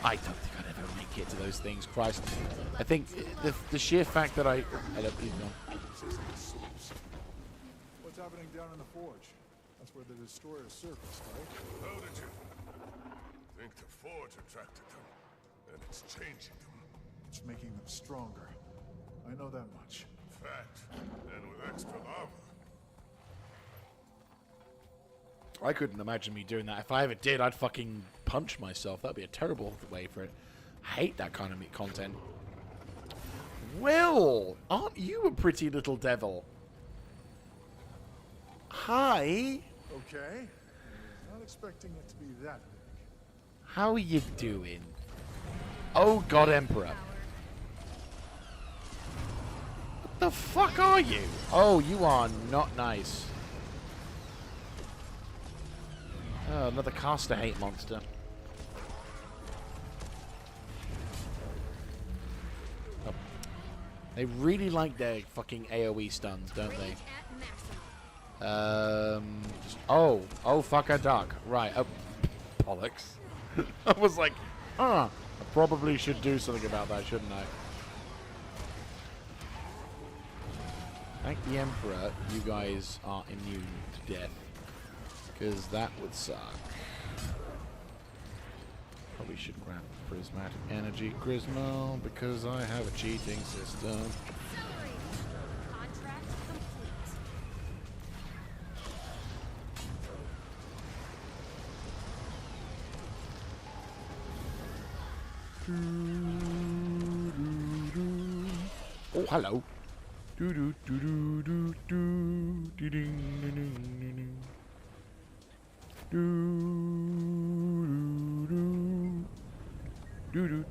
Speaker 1: I don't think I'd ever make it to those things. Christ. I think the sheer fact that I don't even know.
Speaker 6: What's happening down in the forge? That's where the destroyer surfaced, right?
Speaker 7: How did you think the forge attracted them? And it's changing them.
Speaker 6: It's making them stronger. I know that much.
Speaker 7: Fact. And with extra lava.
Speaker 1: I couldn't imagine me doing that. If I ever did, I'd fucking punch myself. That'd be a terrible way for it. I hate that kind of content. Well, aren't you a pretty little devil? Hi.
Speaker 6: Okay. Not expecting it to be that big.
Speaker 1: How are you doing? Oh, God, Emperor. What the fuck are you? Oh, you are not nice. Oh, another caster hate monster. Oh. They really like their fucking AoE stuns, don't they? Oh, fuck a duck. Right, oh, bollocks. I was like, I probably should do something about that, shouldn't I? Thank the Emperor, you guys are immune to death. Because that would suck. Probably should grab Prismatic Energy Grismo because I have a cheating system.
Speaker 3: Contract complete.
Speaker 1: Oh, hello. Do do do do do do do do do do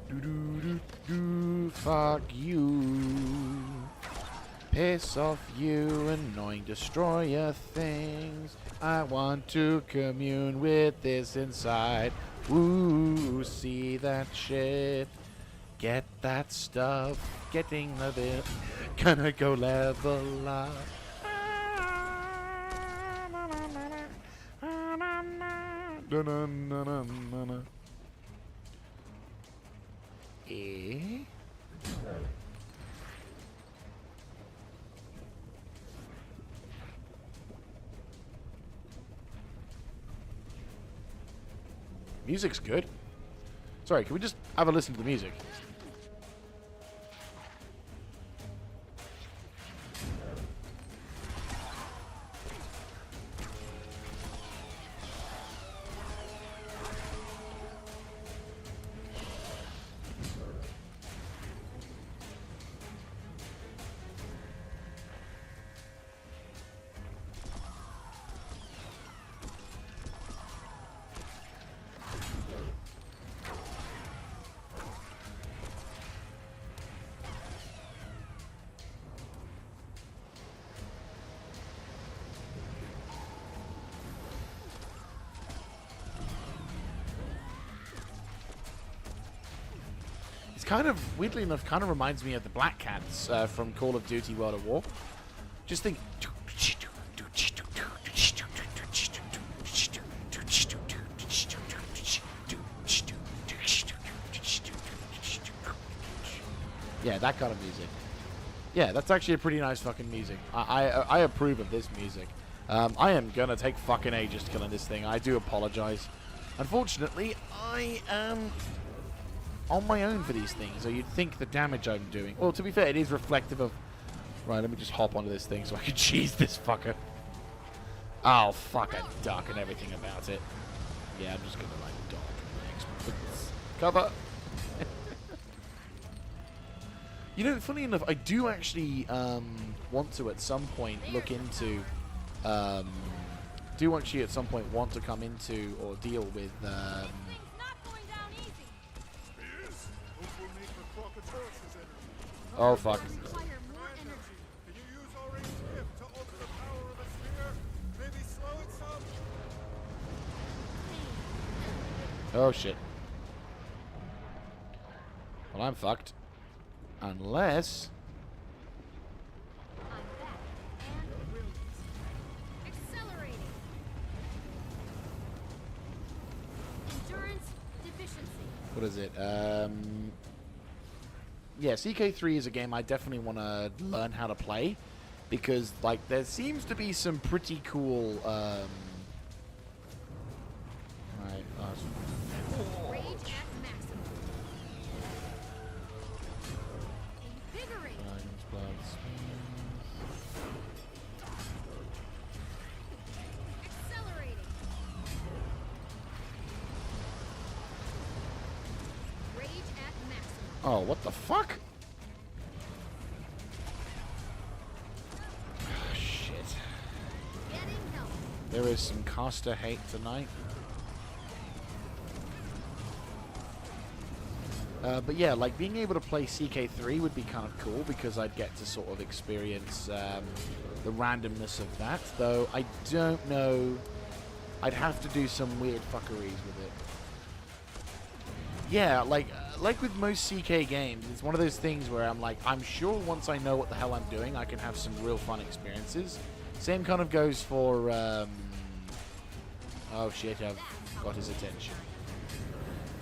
Speaker 1: do do. Fuck you. Piss off, you annoying destroyer things. I want to commune with this inside. Woo, see that shit. Get that stuff. Getting a bit. Gonna go level up. Eh? Music's good. Sorry, can we just have a listen to the music? Kind of, weirdly enough, kind of reminds me of the Black Cats from Call of Duty World at War. Just think. Yeah, that kind of music. Yeah, that's actually a pretty nice fucking music. I approve of this music. I am gonna take fucking ages to kill this thing. I do apologize. Unfortunately, I am on my own for these things, so you'd think the damage I'm doing... Well, to be fair, it is reflective of... Right, let me just hop onto this thing so I can cheese this fucker. Oh, fuck, I duck and everything about it. Yeah, I'm just gonna, like, duck and cover. You know, funny enough, I do actually want to, at some point, look into... do actually, at some point, want to come into or deal with... Oh, fuck. Oh, shit. Well, I'm fucked. Unless...
Speaker 3: I'm back and brilliant. Accelerating. Endurance deficiency.
Speaker 1: What is it? Yeah, CK3 is a game I definitely want to learn how to play, because, like, there seems to be some pretty cool, Right,
Speaker 3: Rage at maximum. Invigorate.
Speaker 1: Dragon's Blood.
Speaker 3: Accelerating. Rage at maximum.
Speaker 1: Oh, what the fuck? Oh, shit.
Speaker 3: Getting help.
Speaker 1: There is some caster hate tonight. But yeah, like, being able to play CK3 would be kind of cool, because I'd get to sort of experience the randomness of that, though I don't know. I'd have to do some weird fuckeries with it. Yeah, like with most CK games, it's one of those things where I'm like, I'm sure once I know what the hell I'm doing, I can have some real fun experiences. Same kind of goes for, oh shit, I've got his attention.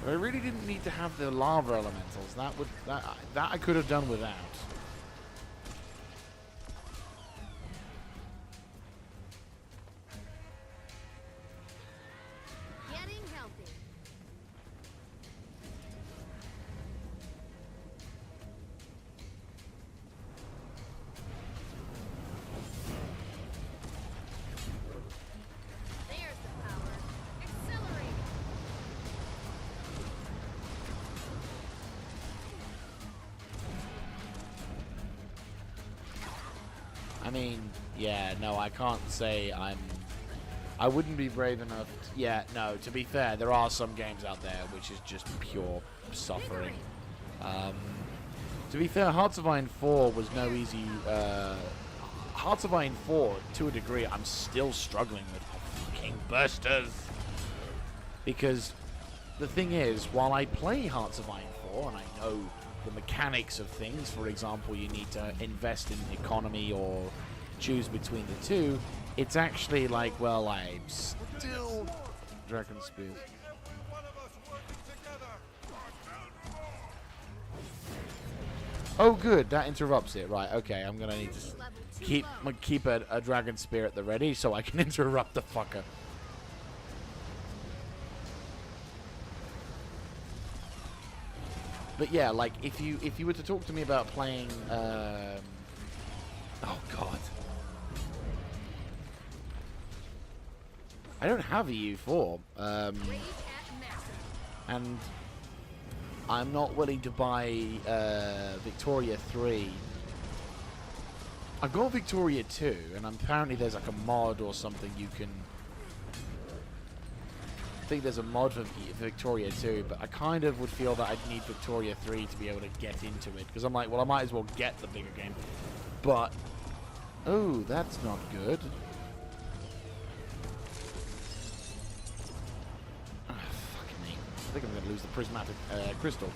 Speaker 1: But I really didn't need to have the lava elementals. That I could have done without.
Speaker 3: Getting healthy. There's the power. Accelerating.
Speaker 1: I mean, yeah, no, I can't say I wouldn't be brave enough. Yeah, no, to be fair, there are some games out there which is just pure suffering. To be fair, Hearts of Iron 4 was no easy... Hearts of Iron 4, to a degree, I'm still struggling with fucking bursters. Because the thing is, while I play Hearts of Iron 4, and I know the mechanics of things, for example, you need to invest in economy or choose between the two, it's actually like, well, I'm still... Dragon Spears. Oh, good. That interrupts it. Right, okay. I'm going to need to keep a Dragon Spear at the ready so I can interrupt the fucker. But yeah, like, if you were to talk to me about playing... oh, God. I don't have a U4. And I'm not willing to buy Victoria 3. I've got Victoria 2, and apparently there's like a mod or something you can... I think there's a mod for Victoria 2, but I kind of would feel that I'd need Victoria 3 to be able to get into it. Because I'm like, well, I might as well get the bigger game. But... oh, that's not good. I think I'm going to lose the prismatic crystal.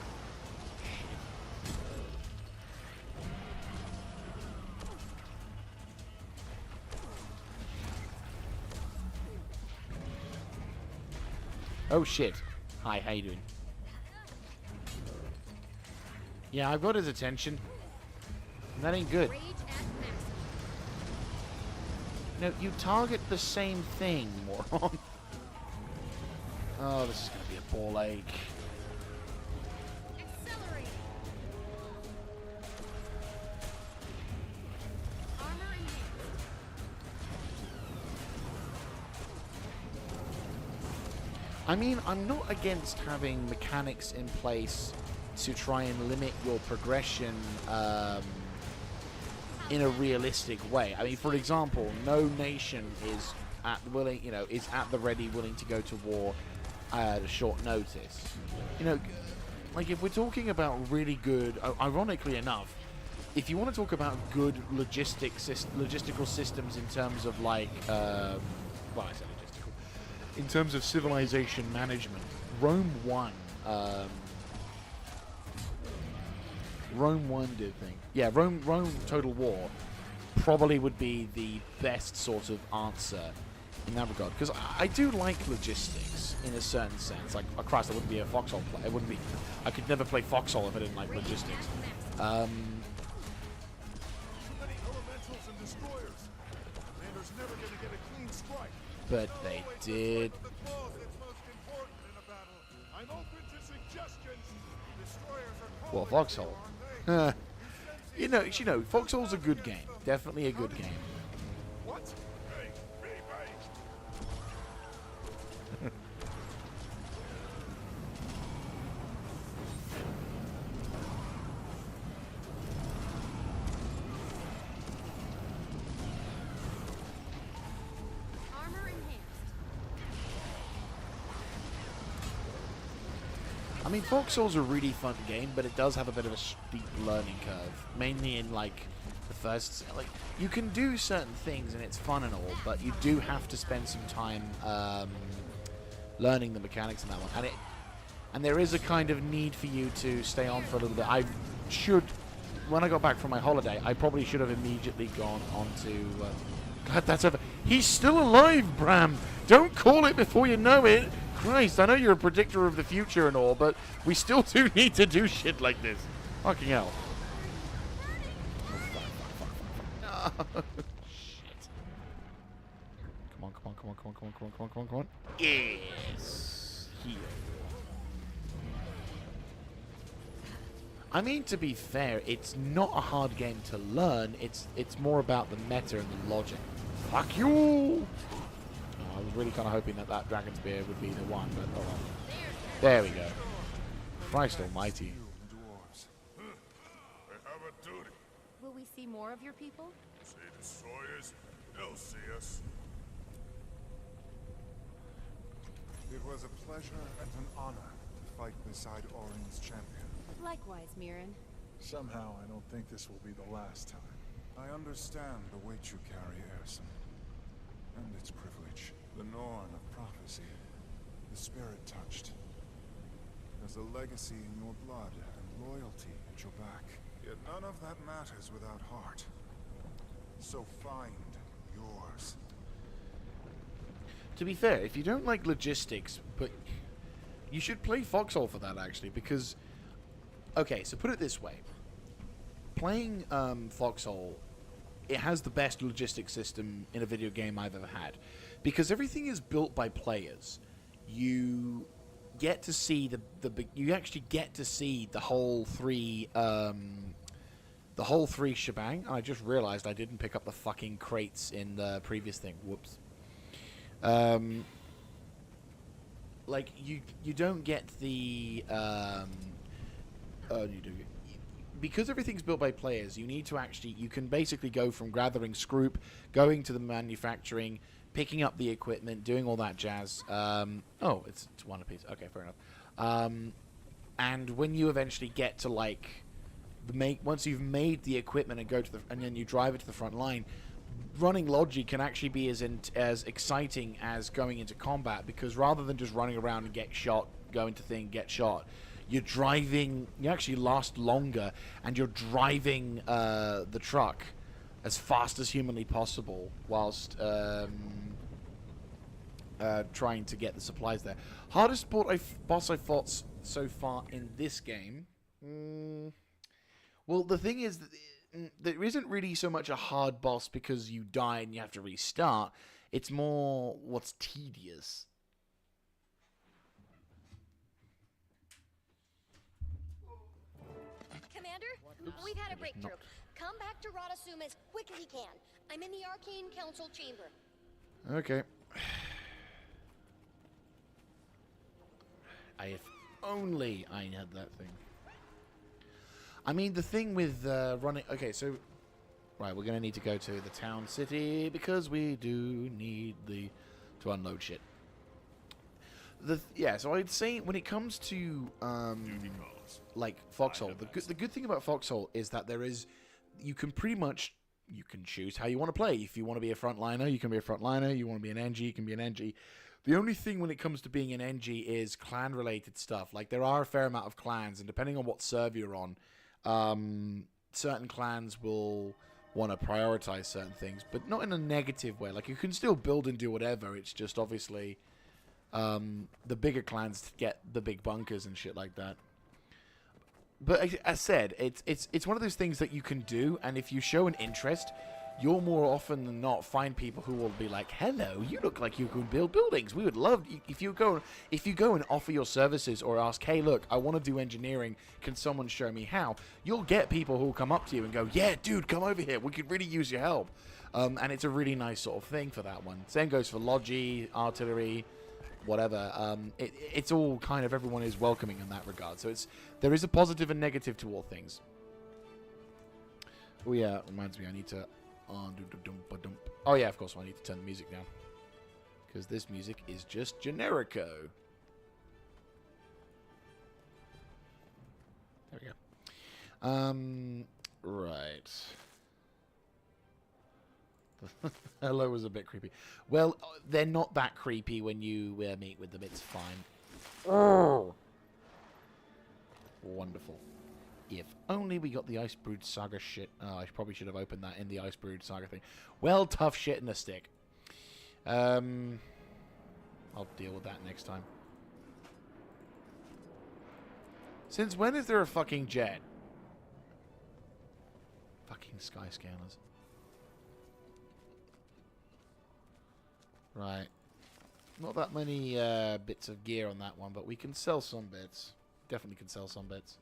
Speaker 1: Oh shit. Hi, how you doing? Yeah, I've got his attention. That ain't good. No, you target the same thing, moron. Oh, this is going to be a ball ache.
Speaker 3: Accelerate. Armor enhanced.
Speaker 1: I mean, I'm not against having mechanics in place to try and limit your progression in a realistic way. I mean, for example, no nation is at the ready, willing to go to war at a short notice. You know, like if we're talking about really good, ironically enough, if you want to talk about good logistical systems in terms of like, well, I said logistical, in terms of civilization management, Rome 1 did things. Yeah, Rome Total War probably would be the best sort of answer in that regard, because I do like logistics in a certain sense. Like, oh Christ, I wouldn't be a Foxhole player. I wouldn't be. I could never play Foxhole if I didn't like logistics.
Speaker 6: Too many elementals and destroyers. Commander's never gonna get a clean strike.
Speaker 1: But they did.
Speaker 6: The clause that's most important in a battle. I'm open to suggestions. Destroyers are
Speaker 1: Well, Foxhole. You know, Foxhole's a good game. Definitely a good game.
Speaker 6: What? Hey,
Speaker 3: Armor enhanced.
Speaker 1: I mean, Foxhole's a really fun game, but it does have a bit of a steep learning curve. Mainly in, like, the first... Like, you can do certain things, and it's fun and all, but you do have to spend some time learning the mechanics in that one. And there is a kind of need for you to stay on for a little bit. When I got back from my holiday, I probably should have immediately gone on to... God, that's over. He's still alive, Bram! Don't call it before you know it! Christ, I know you're a predictor of the future and all, but we still do need to do shit like this. Fucking hell. Oh, fuck. Shit. Come on. Yes. Heal. I mean, to be fair, it's not a hard game to learn. It's more about the meta and the logic. Fuck you! I was really kind of hoping that Dragon Spear would be the one, but oh well. There we go. Christ almighty.
Speaker 6: dwarves. I have a duty.
Speaker 3: Will we see more of your people?
Speaker 6: See destroyers? They'll see us. It was a pleasure and an honor to fight beside Orin's champion.
Speaker 3: Likewise, Mirren.
Speaker 6: Somehow, I don't think this will be the last time. I understand the weight you carry, Erson. And its privilege. The Norn of prophecy. The spirit touched. There's a legacy in your blood and loyalty at your back. Yet none of that matters without heart. So find yours.
Speaker 1: To be fair, if you don't like logistics, but you should play Foxhole for that, actually, because... Okay, so put it this way. Playing Foxhole, it has the best logistics system in a video game I've ever had. Because everything is built by players. You get to see you actually get to see the whole three shebang. I just realized I didn't pick up the fucking crates in the previous thing. Whoops. Like you don't get the you do, because everything's built by players. You need to you can basically go from gathering scroop, going to the manufacturing, picking up the equipment, doing all that jazz. Oh, it's one apiece. Okay, fair enough. And when you eventually get to like once you've made the equipment and and then you drive it to the front line, running Logi can actually be as exciting as going into combat, because rather than just running around and get shot, go into thing, get shot, you're driving. You actually last longer, and you're driving the truck as fast as humanly possible whilst trying to get the supplies there. Hardest boss I fought so far in this game. Well, the thing is that there isn't really so much a hard boss because you die and you have to restart. It's more what's tedious.
Speaker 8: Commander, we've had a breakthrough. Come back to Radasum as quick as you can. I'm in the Arcane Council chamber.
Speaker 1: Okay. If only I had that thing. I mean, the thing with running... Okay, so... Right, we're going to need to go to the town city because we do need to unload shit. Yeah, so I'd say when it comes to like Foxhole, the good thing about Foxhole is that you can pretty much choose how you want to play. If you want to be a frontliner, you can be a frontliner. You want to be an NG, you can be an NG. The only thing when it comes to being an NG is clan-related stuff. Like, there are a fair amount of clans, and depending on what server you're on, certain clans will want to prioritize certain things, but not in a negative way. Like, you can still build and do whatever. It's just obviously the bigger clans get the big bunkers and shit like that. But as I said, it's one of those things that you can do, and if you show an interest, you'll more often than not find people who will be like, "Hello, you look like you can build buildings. We would love if you go and offer your services or ask, hey, look, I want to do engineering. Can someone show me how?" You'll get people who will come up to you and go, "Yeah, dude, come over here. We could really use your help." And it's a really nice sort of thing for that one. Same goes for Logi, artillery, whatever. It's all kind of, everyone is welcoming in that regard. So there is a positive and negative to all things. Oh yeah, reminds me, I need to. Oh yeah, of course I need to turn the music down, because this music is just generico. There we go. Right. Hello was a bit creepy. Well, they're not that creepy when you meet with them. It's fine. Oh, wonderful. If only we got the Ice Brood Saga shit. Oh, I probably should have opened that in the Ice Brood Saga thing. Well, tough shit in a stick. I'll deal with that next time. Since when is there a fucking jet? Fucking sky scanners. Right. Not that many bits of gear on that one, but we can sell some bits. Definitely can sell some bits.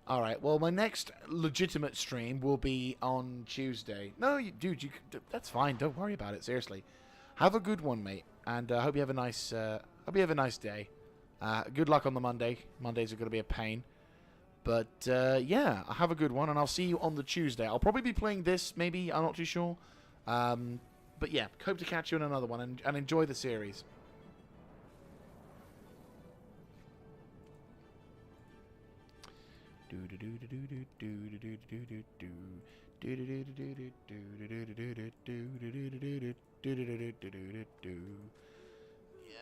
Speaker 1: Alright, well, my next legitimate stream will be on Tuesday. No, dude, that's fine. Don't worry about it, seriously. Have a good one, mate. And I hope you have a nice day. Good luck on the Monday. Mondays are going to be a pain. But, yeah, have a good one, and I'll see you on the Tuesday. I'll probably be playing this, maybe, I'm not too sure. But, yeah, hope to catch you in another one, and enjoy the series. Yeah,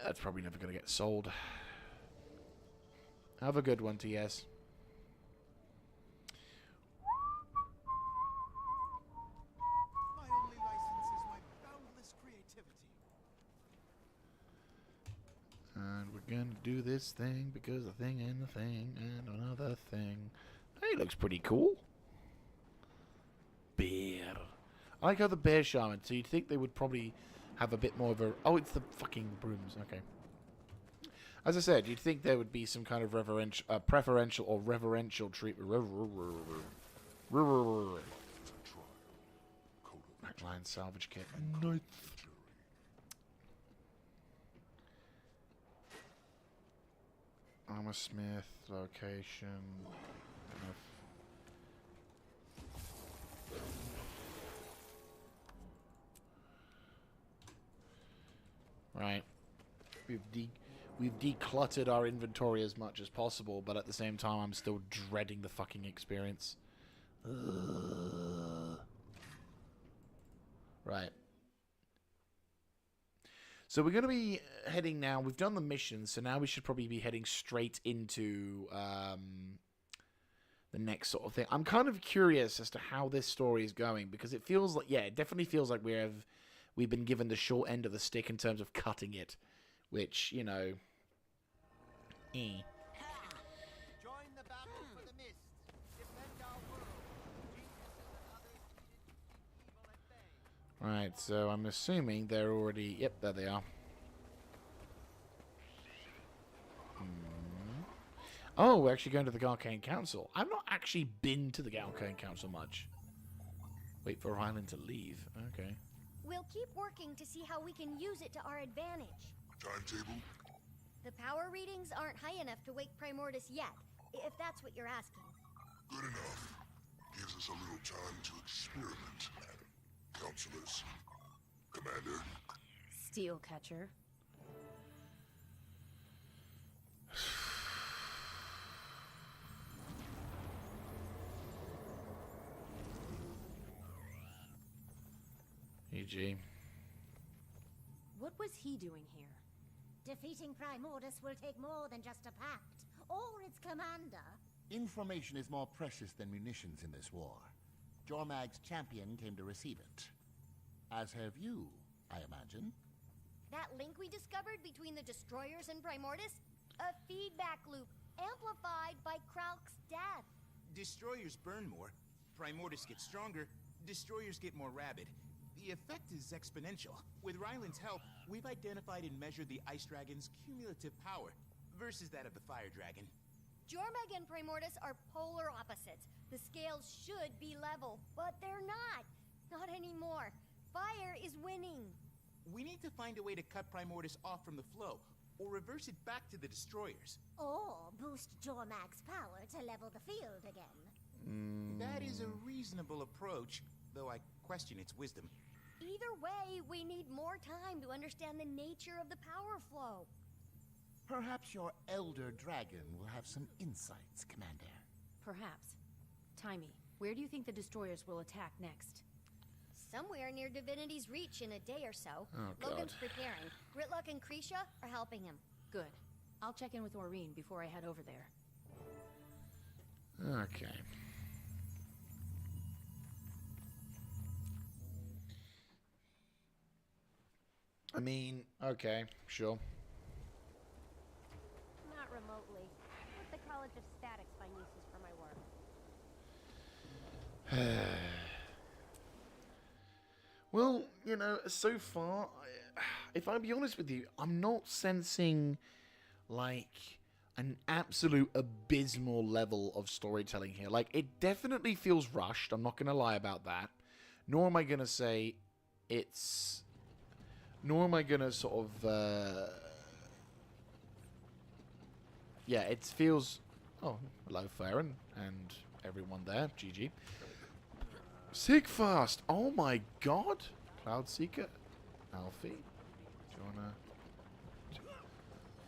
Speaker 1: that's probably never going to get sold. Have a good one, TS.
Speaker 9: My only license is my boundless creativity.
Speaker 1: And we're going to do this thing because the thing and the thing and another thing. Hey, looks pretty cool. Bear. I like how the bear shaman, so you'd think they would probably have a bit more of a... Oh, it's the fucking brooms. Okay. As I said, you'd think there would be some kind of preferential or reverential treatment. Backline salvage kit. Nice. Armor smith, location. Right. We've decluttered our inventory as much as possible, but at the same time, I'm still dreading the fucking experience. Ugh. Right. So we're going to be heading now. We've done the mission, so now we should probably be heading straight into the next sort of thing. I'm kind of curious as to how this story is going, because it feels like, yeah, it definitely feels like we've been given the short end of the stick in terms of cutting it, which, you know,
Speaker 9: Join the battle for the mist. Defend our world. Jesus and others needed to keep evil at bay.
Speaker 1: Right, so I'm assuming they're already... Yep, there they are. Oh, we're actually going to the Arcane Council. I've not actually been to the Arcane Council much. Wait for Ryland to leave. Okay.
Speaker 8: We'll keep working to see how we can use it to our advantage.
Speaker 7: Timetable?
Speaker 8: The power readings aren't high enough to wake Primordus yet, if that's what you're asking.
Speaker 7: Good enough. Gives us a little time to experiment. Counselors. Commander.
Speaker 3: Steel catcher.
Speaker 1: EG.
Speaker 3: What was he doing here?
Speaker 10: Defeating Primordus will take more than just a pact, or its commander.
Speaker 11: Information is more precious than munitions in this war. Jormag's champion came to receive it. As have you, I imagine.
Speaker 8: That link we discovered between the destroyers and Primordus? A feedback loop, amplified by Krauk's death.
Speaker 9: Destroyers burn more. Primordus gets stronger. Destroyers get more rabid. The effect is exponential. With Ryland's help, we've identified and measured the Ice Dragon's cumulative power versus that of the Fire Dragon.
Speaker 8: Jormag and Primordus are polar opposites. The scales should be level, but they're not. Not anymore. Fire is winning.
Speaker 9: We need to find a way to cut Primordus off from the flow, or reverse it back to the destroyers.
Speaker 10: Or boost Jormag's power to level the field again.
Speaker 9: That is a reasonable approach, though I question its wisdom.
Speaker 8: Either way, we need more time to understand the nature of the power flow.
Speaker 11: Perhaps your elder dragon will have some insights, Commander.
Speaker 3: Perhaps. Timey, where do you think the destroyers will attack next?
Speaker 8: Somewhere near Divinity's Reach in a day or so.
Speaker 1: Oh, God.
Speaker 8: Logan's preparing. Gritluck and Krisha are helping him.
Speaker 3: Good. I'll check in with Aurene before I head over there.
Speaker 1: Okay. I mean, okay, sure.
Speaker 10: Not remotely. But the College of Statics find uses for my work.
Speaker 1: Well, you know, so far, if I be honest with you, I'm not sensing, like, an absolute abysmal level of storytelling here. Like, it definitely feels rushed. I'm not going to lie about that. Nor am I going to say it's... Nor am I going to sort of... yeah, it feels Oh, hello, Farron, and everyone there. GG. Sigfast! Oh my god! Cloudseeker? Alfie? Do you wanna...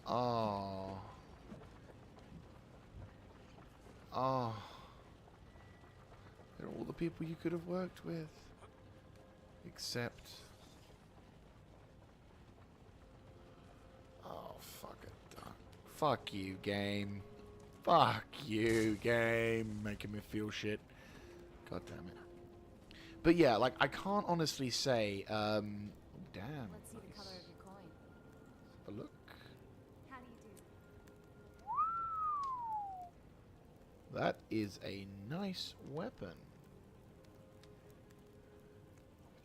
Speaker 1: Oh. Oh. They're all the people you could have worked with. Except... Oh, fuck it. Fuck you, game. Fuck you, game. Making me feel shit. God damn it. But yeah, like, I can't honestly say, oh, damn.
Speaker 3: Let's see the color of your coin.
Speaker 1: Have a look.
Speaker 3: How do you do?
Speaker 1: That is a nice weapon.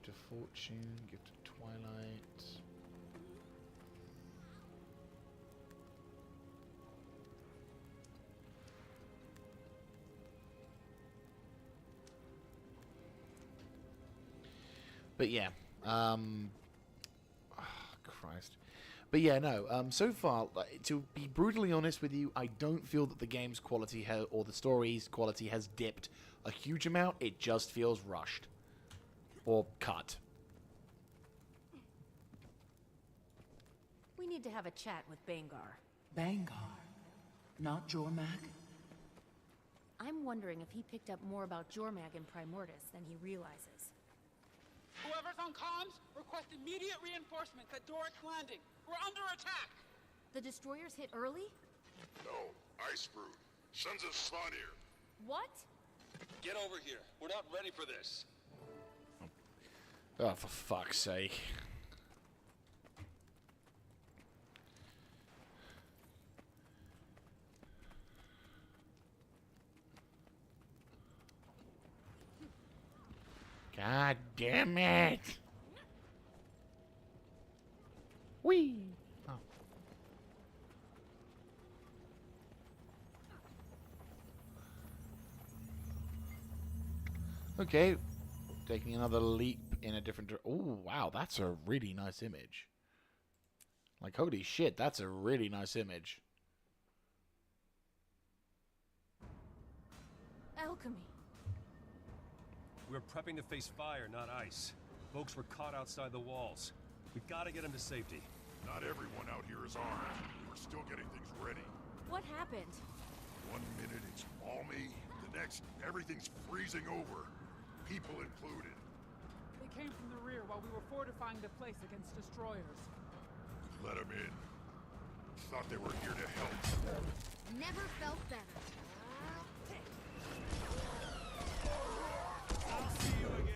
Speaker 1: Gift of Fortune, Gift of Twilight. But yeah, oh, Christ. But yeah, no, so far, like, to be brutally honest with you, I don't feel that the game's quality or the story's quality has dipped a huge amount. It just feels rushed. Or cut.
Speaker 3: We need to have a chat with Bangar.
Speaker 4: Bangar, not Jormag?
Speaker 3: I'm wondering if he picked up more about Jormag and Primordius than he realizes.
Speaker 12: Whoever's on comms, request immediate reinforcements at Doric's Landing. We're under attack!
Speaker 3: The destroyers hit early?
Speaker 13: No, Ice Brood. Sons of Svanir.
Speaker 3: What?
Speaker 14: Get over here. We're not ready for this.
Speaker 1: Oh, for fuck's sake. God damn it! Whee! Oh. Okay, taking another leap in a different direction. Oh, wow, that's a really nice image. Like, holy shit, that's a really nice image.
Speaker 3: Alchemy.
Speaker 15: We're prepping to face fire, not ice. Folks were caught outside the walls. We've got to get them to safety.
Speaker 13: Not everyone out here is armed. We're still getting things ready.
Speaker 3: What happened?
Speaker 13: 1 minute it's balmy, the next everything's freezing over. People included.
Speaker 4: They came from the rear while we were fortifying the place against destroyers.
Speaker 13: Let them in. Thought they were here to help.
Speaker 8: Never felt better.
Speaker 14: I'll see you again.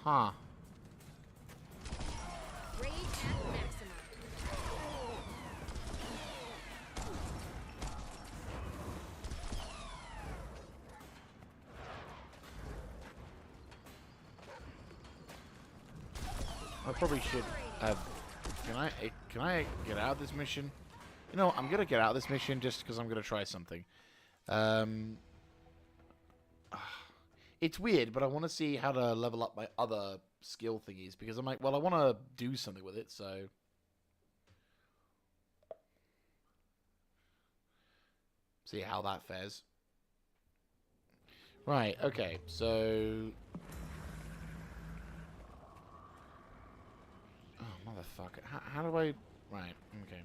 Speaker 1: Huh.
Speaker 8: Rage at maximum.
Speaker 1: I probably should have... Can I get out of this mission? You know, I'm gonna get out of this mission just because I'm gonna try something. It's weird, but I want to see how to level up my other skill thingies because I'm like, well, I want to do something with it, so... See how that fares. Right, okay, so... Oh, motherfucker. How do I... Right, okay.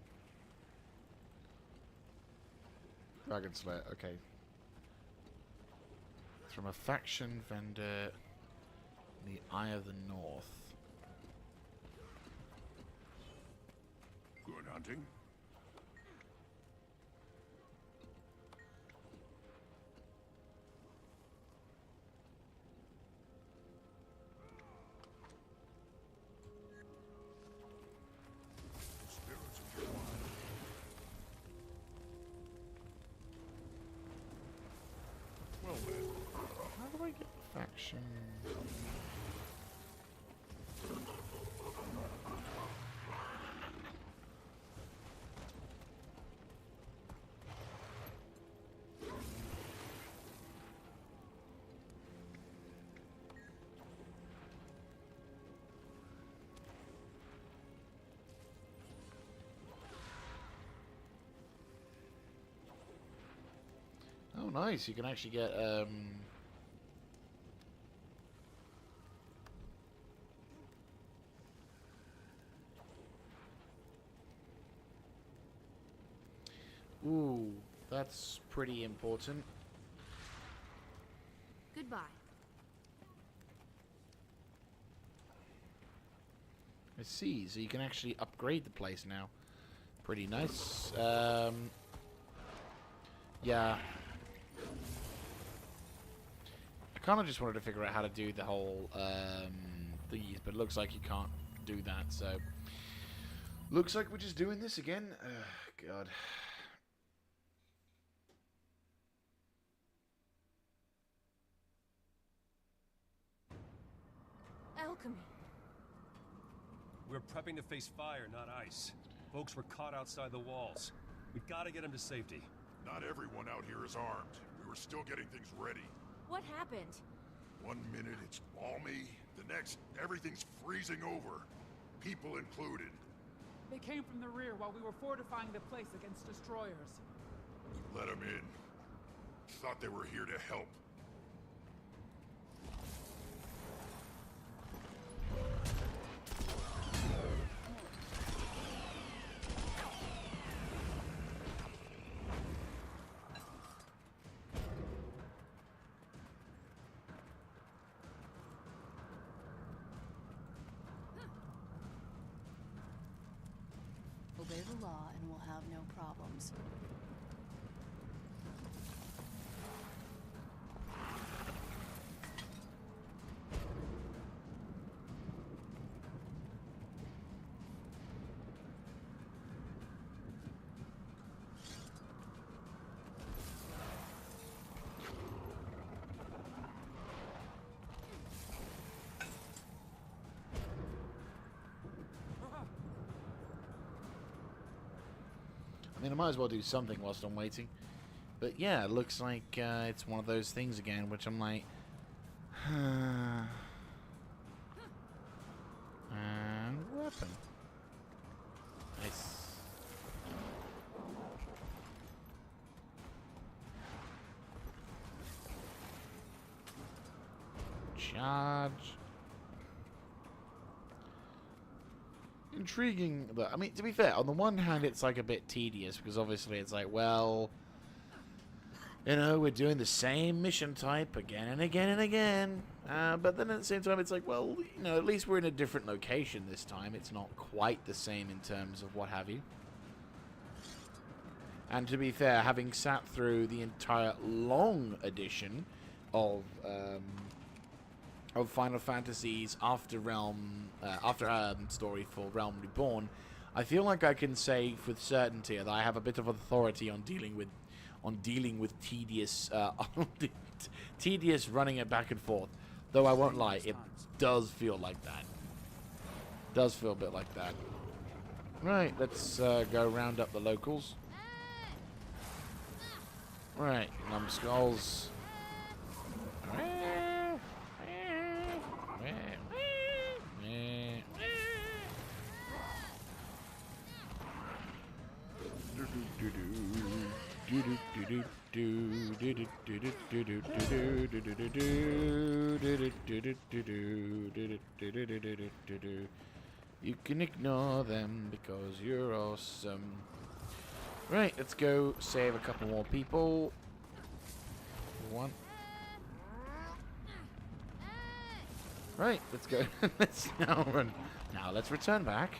Speaker 1: Dragon Slayer, okay. From a faction vendor, the Eye of the North.
Speaker 13: Good hunting. Spirits of your mind.
Speaker 1: How do I get the faction? Oh, nice. You can actually get, Ooh, that's pretty important.
Speaker 3: Goodbye.
Speaker 1: I see. So you can actually upgrade the place now. Pretty nice. Yeah. I kind of just wanted to figure out how to do the whole thingies, but it looks like you can't do that, so... Looks like we're just doing this again. God.
Speaker 3: Alchemy.
Speaker 15: We're prepping to face fire, not ice. Folks were caught outside the walls. We've got to get them to safety.
Speaker 13: Not everyone out here is armed. We were still getting things ready.
Speaker 3: What happened?
Speaker 13: 1 minute it's balmy, the next everything's freezing over. People included.
Speaker 4: They came from the rear while we were fortifying the place against destroyers.
Speaker 13: Let them in. Thought they were here to help.
Speaker 16: Obey the law and we'll have no problems.
Speaker 1: I mean, I might as well do something whilst I'm waiting. But yeah, it looks like it's one of those things again, which I'm like... and weapon. Nice. Charge. Intriguing, but I mean, to be fair, on the one hand it's like a bit tedious because obviously it's like, well, you know, we're doing the same mission type again and again and again, but then at the same time it's like, well, you know, at least we're in a different location this time. It's not quite the same in terms of what have you. And to be fair, having sat through the entire long edition of Final Fantasies after story for Realm Reborn, I feel like I can say with certainty that I have a bit of authority on dealing with tedious tedious running it back and forth. Though I won't lie, it does feel like that. Does feel a bit like that. Right, let's go round up the locals. Right, numbskulls. You can ignore them because you're awesome. Right, let's go save a couple more people. One. Right, let's go. Let's now run. Now let's return back.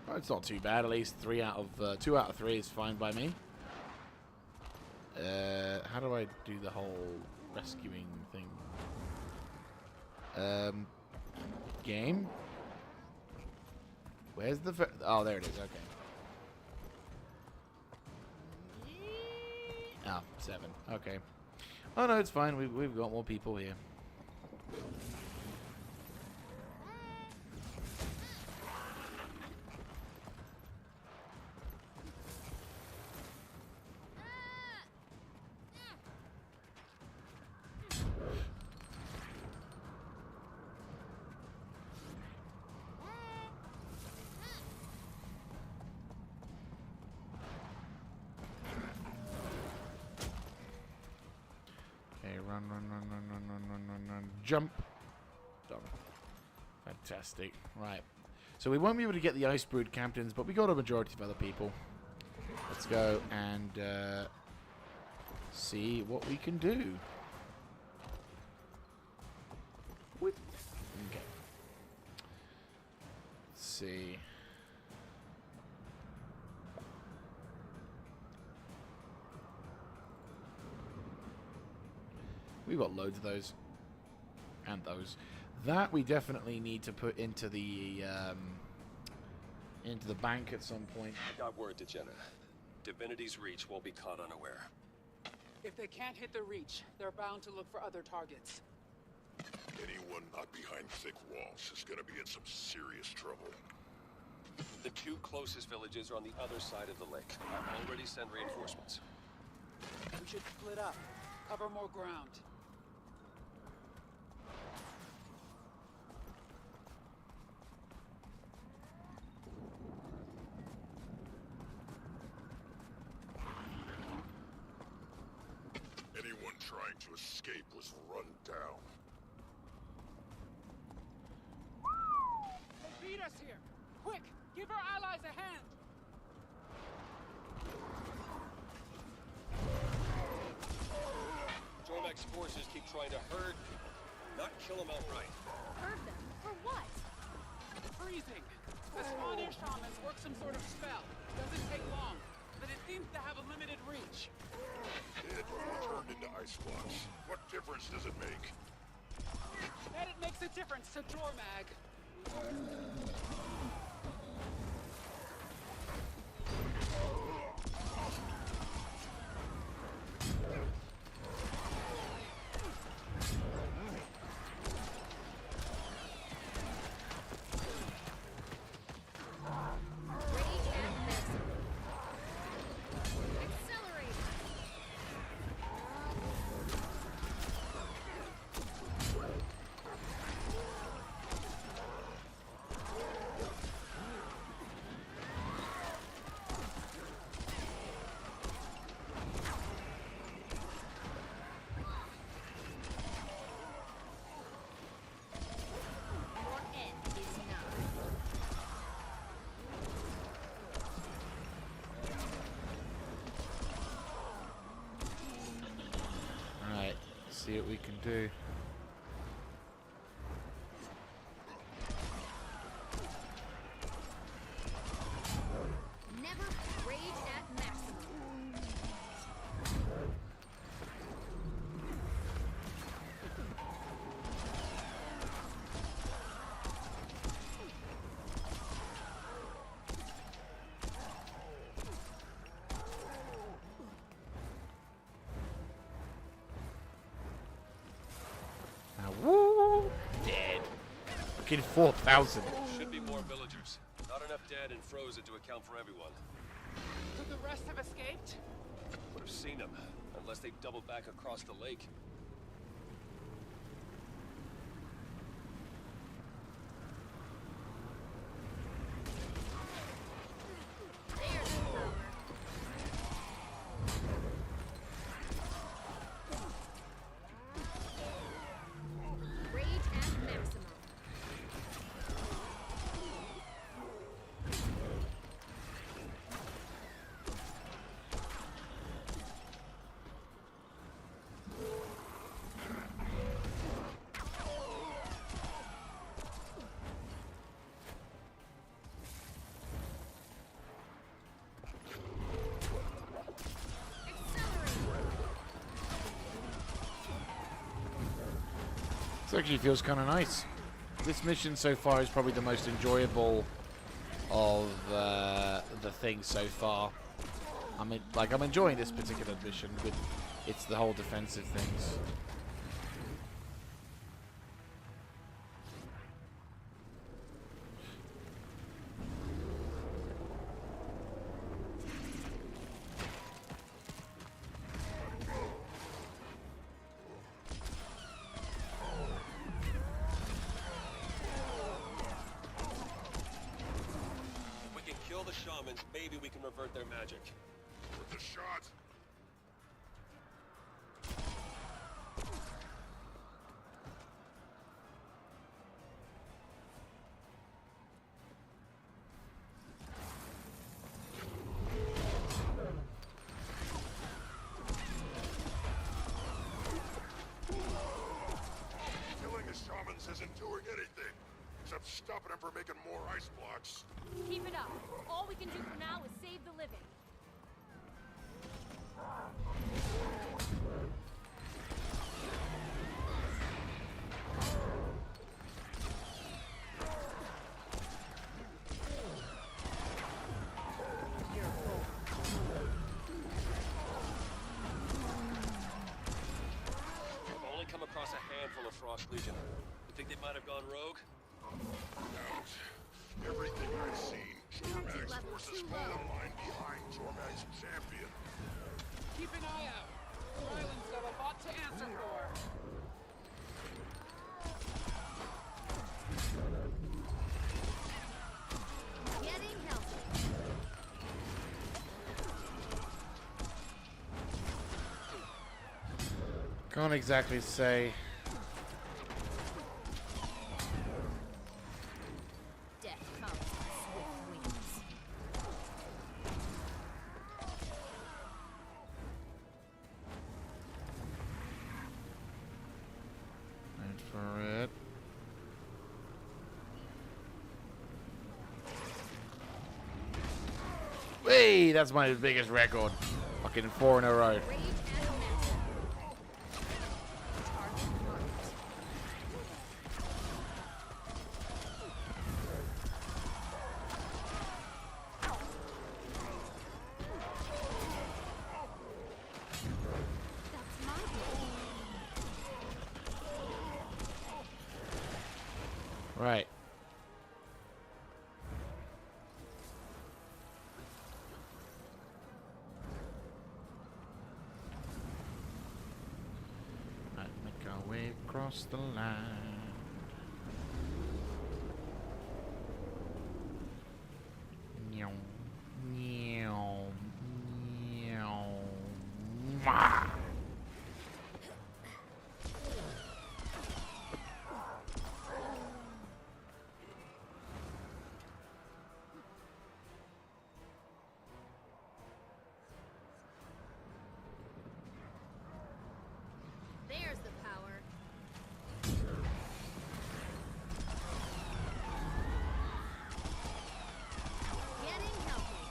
Speaker 1: Oh, it's not too bad. At least 2 out of 3 is fine by me. How do I do the whole rescuing thing? Game. Where's the? Oh, there it is. Okay. Oh, 7. Okay. Oh no, it's fine. We've got more people here. Run. Jump. Done. Fantastic. Right. So we won't be able to get the Ice Brood captains, but we got a majority of other people. Let's go and see what we can do. Okay. Let's see. We've got loads of those. And those. That we definitely need to put into the bank at some point.
Speaker 15: I got word to Jenna. Divinity's Reach won't be caught unaware.
Speaker 4: If they can't hit the Reach, they're bound to look for other targets.
Speaker 13: Anyone not behind thick walls is gonna be in some serious trouble.
Speaker 15: The 2 closest villages are on the other side of the lake. I've already sent reinforcements.
Speaker 4: We should split up. Cover more ground.
Speaker 13: Anyone trying to escape was run down.
Speaker 12: They beat us here! Quick! Give our allies a hand!
Speaker 15: Jormek's forces keep trying to herd, not kill them outright.
Speaker 3: Herd them? For what?
Speaker 12: Freezing! The spawning shamans work some sort of spell. Doesn't take long, but it seems to have a limited reach.
Speaker 13: It turned into ice blocks. What difference does it make?
Speaker 12: And it makes a difference to Jormag.
Speaker 1: See what we can do.
Speaker 3: Never rage at maximum.
Speaker 1: Woo! Dead. Fucking 4,000.
Speaker 15: Should be more villagers. Not enough dead and frozen to account for everyone.
Speaker 12: Could the rest have escaped?
Speaker 15: Would have seen them, unless they doubled back across the lake.
Speaker 1: This actually feels kind of nice. This mission so far is probably the most enjoyable of the things so far. I'm enjoying this particular mission with it's the whole defensive things.
Speaker 14: If we can kill the shamans, maybe we can revert their magic.
Speaker 13: Worth a shot. Killing the shamans isn't doing anything, except stopping them from making more ice blocks.
Speaker 3: Keep it up. All we can do for now is save the living.
Speaker 14: I've only come across a handful of Frost Legion. You think they might have gone rogue?
Speaker 13: Doubt. Everything I've seen, Jormag's forces fall in line behind Jormag's champion.
Speaker 12: Keep an eye out. Ryland's got a lot to answer for.
Speaker 3: Getting healthy.
Speaker 1: Can't exactly say.
Speaker 3: Death comes with swift wings.
Speaker 1: Wait for it. Hey, that's my biggest record. Fucking 4 in a row. Right. Right, make our way across the line. Meow, meow, meow. Mwah.
Speaker 3: There's the power. Getting healthy.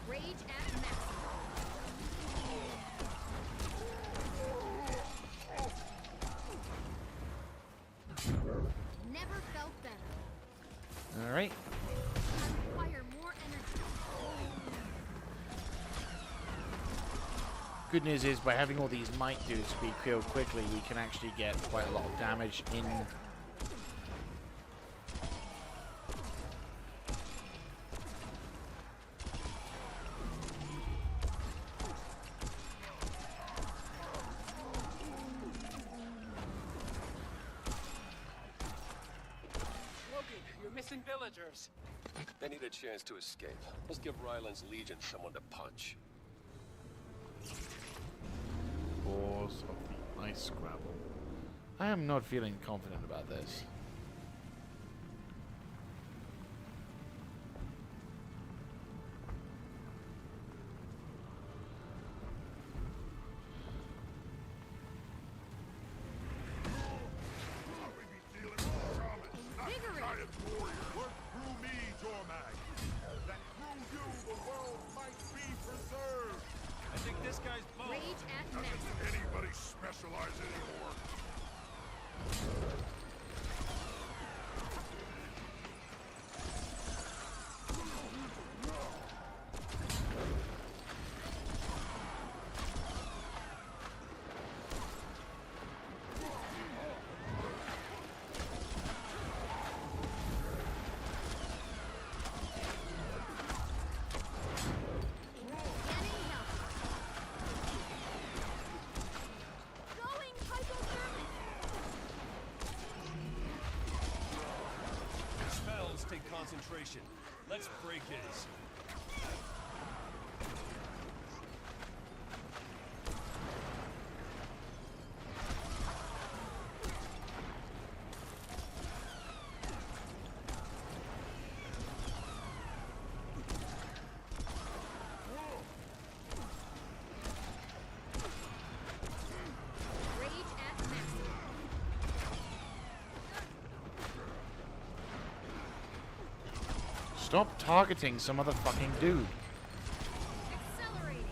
Speaker 3: Rage at maximum. Never felt better.
Speaker 1: All right.
Speaker 3: I require more energy.
Speaker 1: Good news is, by having all these might dudes be killed quickly, we can actually get quite a lot of damage in.
Speaker 12: Logan, you're missing villagers.
Speaker 14: They need a chance to escape. Let's give Ryland's Legion someone to punch.
Speaker 1: Balls of the ice scrabble. I am not feeling confident about this.
Speaker 7: warrior. Work through me, Jormag. That through you the world might be preserved.
Speaker 15: I think this guy's both.
Speaker 2: Rage at
Speaker 13: Doesn't
Speaker 2: maximum.
Speaker 13: anybody specialize anymore?
Speaker 2: Going hypothermic.
Speaker 15: Spells take concentration. Let's break his.
Speaker 2: Rage at maximum.
Speaker 1: Stop targeting some other fucking dude.
Speaker 2: Accelerating.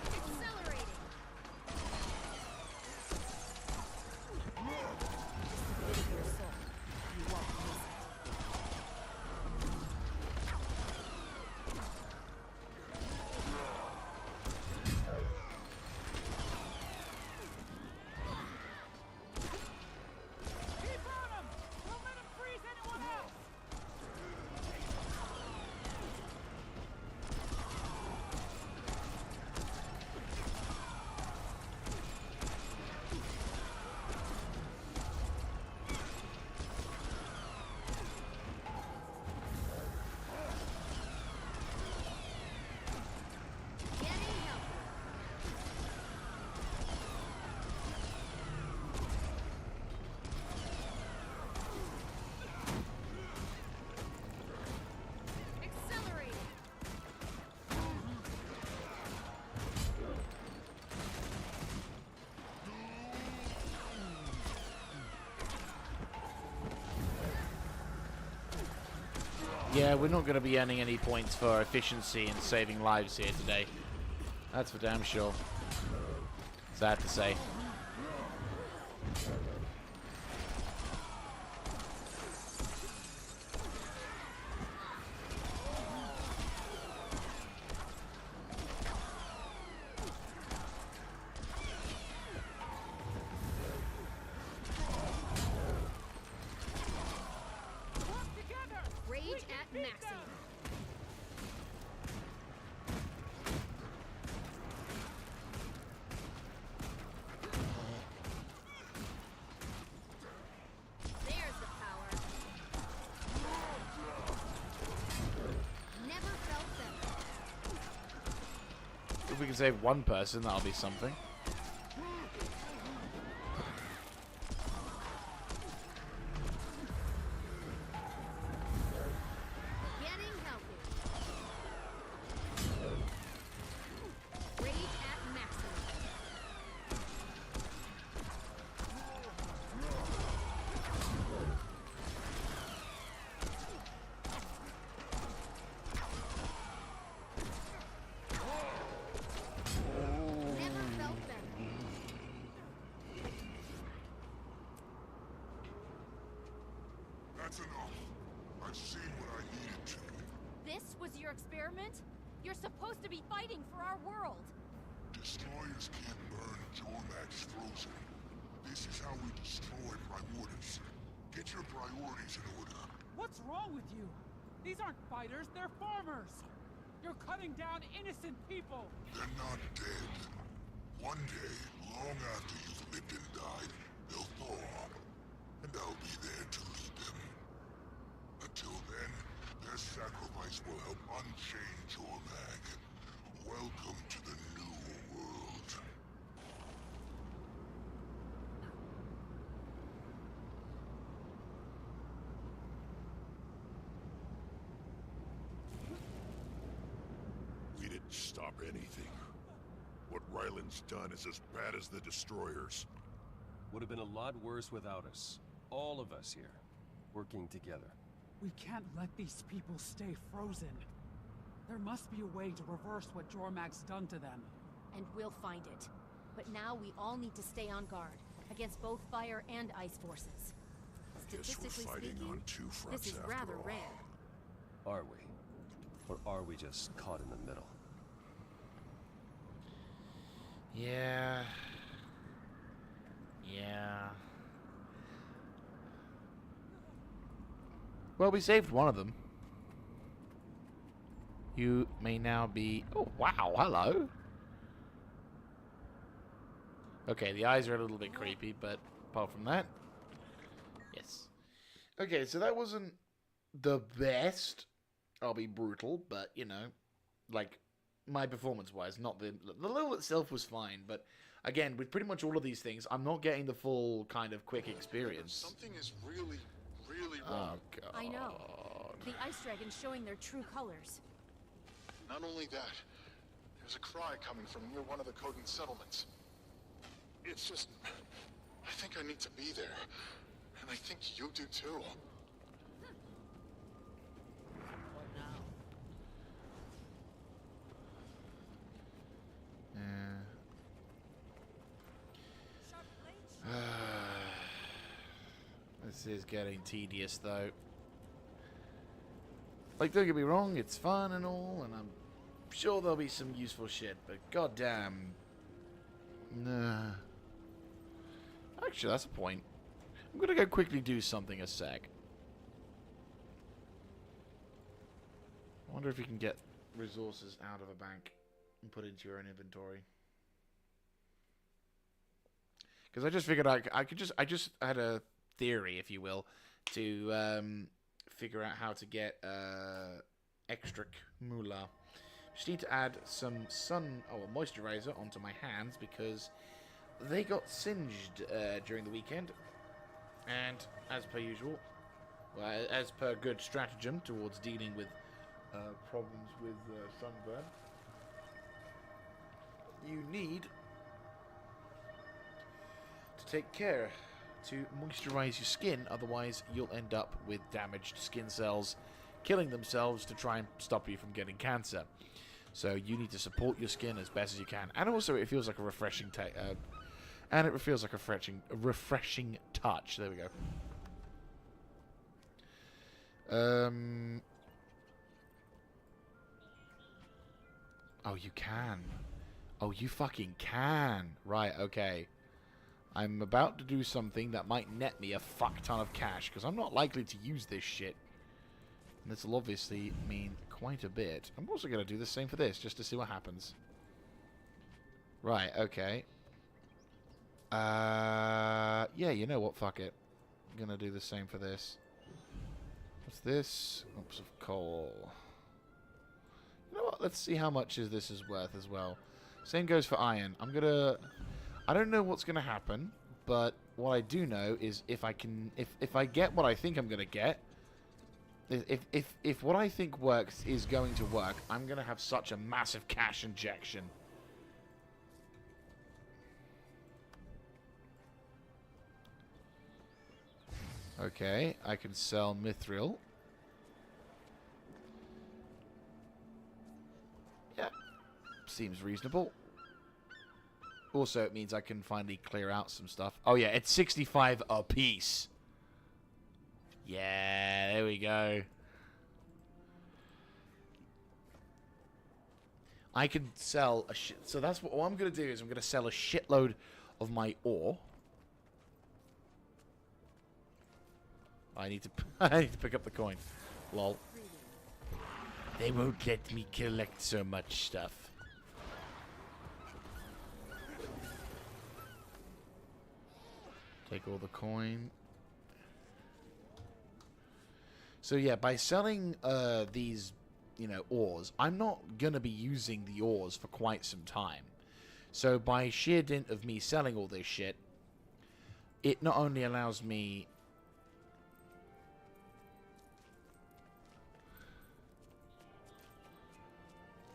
Speaker 2: Accelerating.
Speaker 3: Bit of your soul. You won't miss it.
Speaker 12: Keep on him! Don't let him freeze anyone else!
Speaker 2: Getting help. Accelerating.
Speaker 1: Yeah, we're not going to be earning any points for efficiency and saving lives here today. That's for damn sure. Sad to say.
Speaker 12: Work together!
Speaker 2: Rage at maximum. There's the power. Never felt better.
Speaker 1: If we can save one person, that'll be something.
Speaker 2: Getting healthy. Rage at maximum. Never felt better.
Speaker 13: That's enough. I've seen what I needed to.
Speaker 3: This was your experiment? You're supposed to be fighting for our world.
Speaker 13: Destroyers can't burn Jormag's frozen. This is how we destroy Primordus. Get your priorities in order.
Speaker 12: What's wrong with you? These aren't fighters, they're farmers! You're cutting down innocent people!
Speaker 13: They're not dead. One day, long after you've lived and died, they'll thaw. And I'll be there to lead them. Until then, their sacrifice will help unchain Jormag. Stop anything. What Ryland's done is as bad as the destroyers.
Speaker 15: Would have been a lot worse without us. All of us here, working together.
Speaker 4: We can't let these people stay frozen. There must be a way to reverse what Jormag's done to them.
Speaker 3: And we'll find it. But now we all need to stay on guard against both fire and ice forces.
Speaker 13: Guess we're fighting on two fronts
Speaker 3: this is
Speaker 13: after
Speaker 3: rather
Speaker 13: all.
Speaker 3: rare.
Speaker 15: Are we? Or are we just caught in the middle?
Speaker 1: Yeah. Yeah. Well, we saved one of them. You may now be... Oh, wow, hello. Okay, the eyes are a little bit creepy, but apart from that... Yes. Okay, so that wasn't the best. I'll be brutal, but, you know, like, my performance-wise, not the level itself was fine, but, again, with pretty much all of these things, I'm not getting the full kind of quick experience.
Speaker 6: Something is really wrong.
Speaker 1: Oh, God.
Speaker 3: I know. The ice dragon's showing their true colors.
Speaker 6: Not only that, there's a cry coming from near one of the Khotan settlements. It's just... I think I need to be there. And I think you do too.
Speaker 3: What now?
Speaker 1: This is getting tedious, though. Like, don't get me wrong, it's fun and all, and I'm sure there'll be some useful shit, but goddamn. Nah. Actually, that's a point. I'm gonna go quickly do something a sec. I wonder if you can get resources out of a bank and put into your own inventory. Because I just figured I just had a theory, if you will, to figure out how to get extra moolah. Just need to add some sun or moisturizer onto my hands because they got singed during the weekend, and as per usual, well, as per good stratagem towards dealing with problems with sunburn, you need to take care to moisturize your skin, otherwise you'll end up with damaged skin cells killing themselves to try and stop you from getting cancer. So you need to support your skin as best as you can, and also it feels like a refreshing refreshing touch. There we go. Oh, you can. Oh, you fucking can. Right, okay. I'm about to do something that might net me a fuck ton of cash, because I'm not likely to use this shit. And this will obviously mean quite a bit. I'm also going to do the same for this, just to see what happens. Right, okay. Yeah, you know what, fuck it. I'm going to do the same for this. What's this? Oops, of coal. You know what, let's see how much this is worth as well. Same goes for iron. I'm going to... I don't know what's going to happen, but what I do know is if I can... If I get what I think I'm going to get... If what I think works is going to work, I'm going to have such a massive cash injection. Okay, I can sell mithril. Yeah, seems reasonable. Also, it means I can finally clear out some stuff. Oh yeah, it's 65 a piece. Yeah, there we go. I can sell a shit. So that's what I'm going to do is I'm going to sell a shitload of my ore. I need to pick up the coin. Lol. They won't let me collect so much stuff. Take all the coin. So yeah, by selling these, you know, ores, I'm not gonna be using the ores for quite some time. So by sheer dint of me selling all this shit, it not only allows me...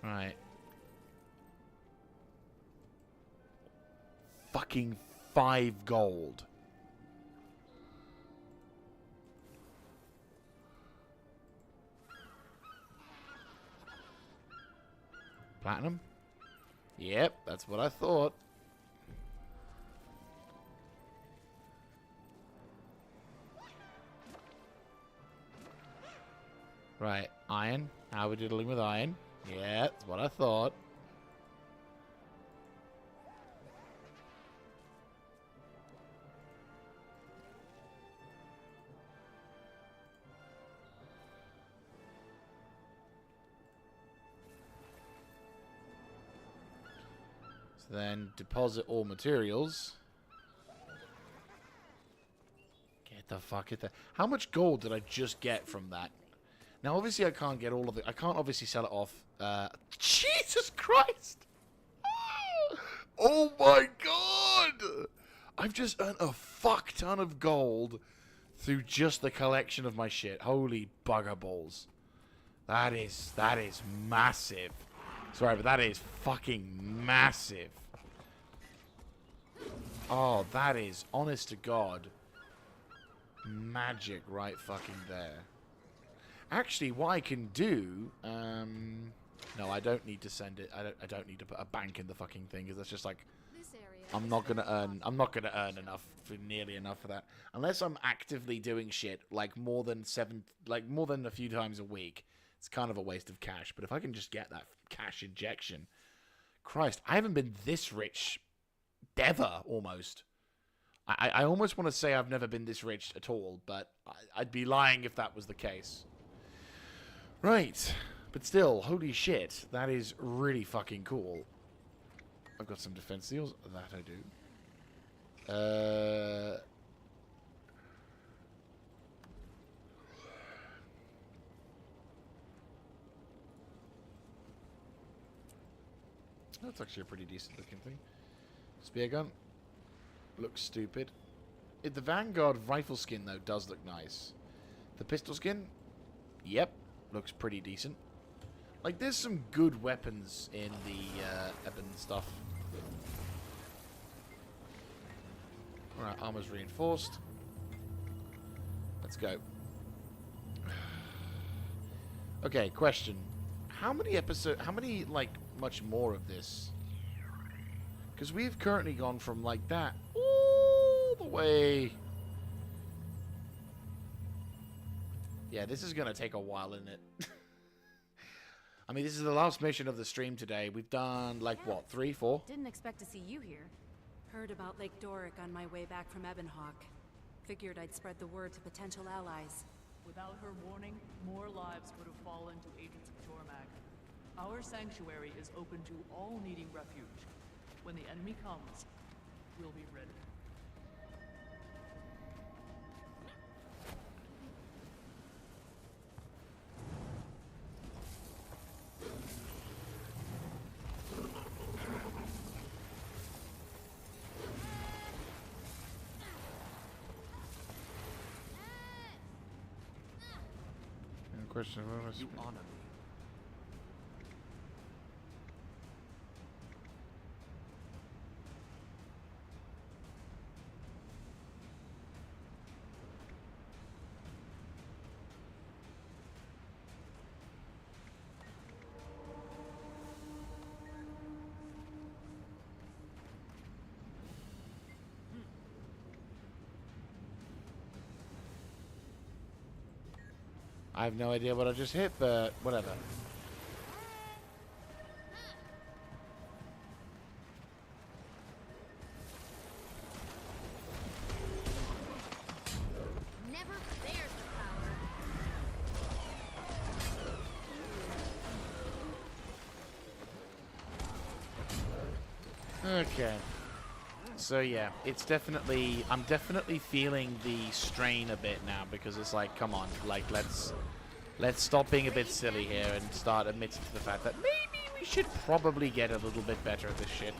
Speaker 1: Right. fucking 5 gold. Platinum? Yep, that's what I thought. Right, iron. How are we dealing with iron? Yeah, that's what I thought. So then deposit all materials. Get the fuck at that. How much gold did I just get from that? Now, obviously, I can't get all of it. I can't obviously sell it off. Jesus Christ! Oh my god! I've just earned a fuck ton of gold through just the collection of my shit. Holy bugger balls. That is massive. Sorry, but that is fucking massive. Oh, that is, honest to God, magic right fucking there. Actually, what I can do, no, I don't need to send it. I don't need to put a bank in the fucking thing, because that's just like, I'm not gonna earn enough for nearly enough for that, unless I'm actively doing shit like more than a few times a week. It's kind of a waste of cash. But if I can just get that cash injection, Christ, I haven't been this rich ever. Almost. I almost want to say I've never been this rich at all, but I'd be lying if that was the case. Right, but still, holy shit, that is really fucking cool. I've got some defense seals, that I do. That's actually a pretty decent looking thing. Spear gun. Looks stupid. The Vanguard rifle skin, though, does look nice. The pistol skin? Yep. Looks pretty decent. Like, there's some good weapons in the Eben stuff. Alright, armor's reinforced. Let's go. Okay, question. How many, like, much more of this? Because we've currently gone from, like, that all the way... Yeah, this is going to take a while, isn't it? I mean, this is the last mission of the stream today. We've done, like, what, 3, 4?
Speaker 2: Didn't expect to see you here. Heard about Lake Doric on my way back from Ebonhawk. Figured I'd spread the word to potential allies.
Speaker 16: Without her warning, more lives would have fallen to agents of Jormag. Our sanctuary is open to all needing refuge. When the enemy comes, we'll be ready.
Speaker 1: Question of
Speaker 15: You honor me.
Speaker 1: I have no idea what I just hit, but whatever.
Speaker 8: Never bears the power.
Speaker 1: Okay. So yeah, it's definitely... I'm definitely feeling the strain a bit now, because it's like, come on, like, let's stop being a bit silly here and start admitting to the fact that maybe we should probably get a little bit better at this shit.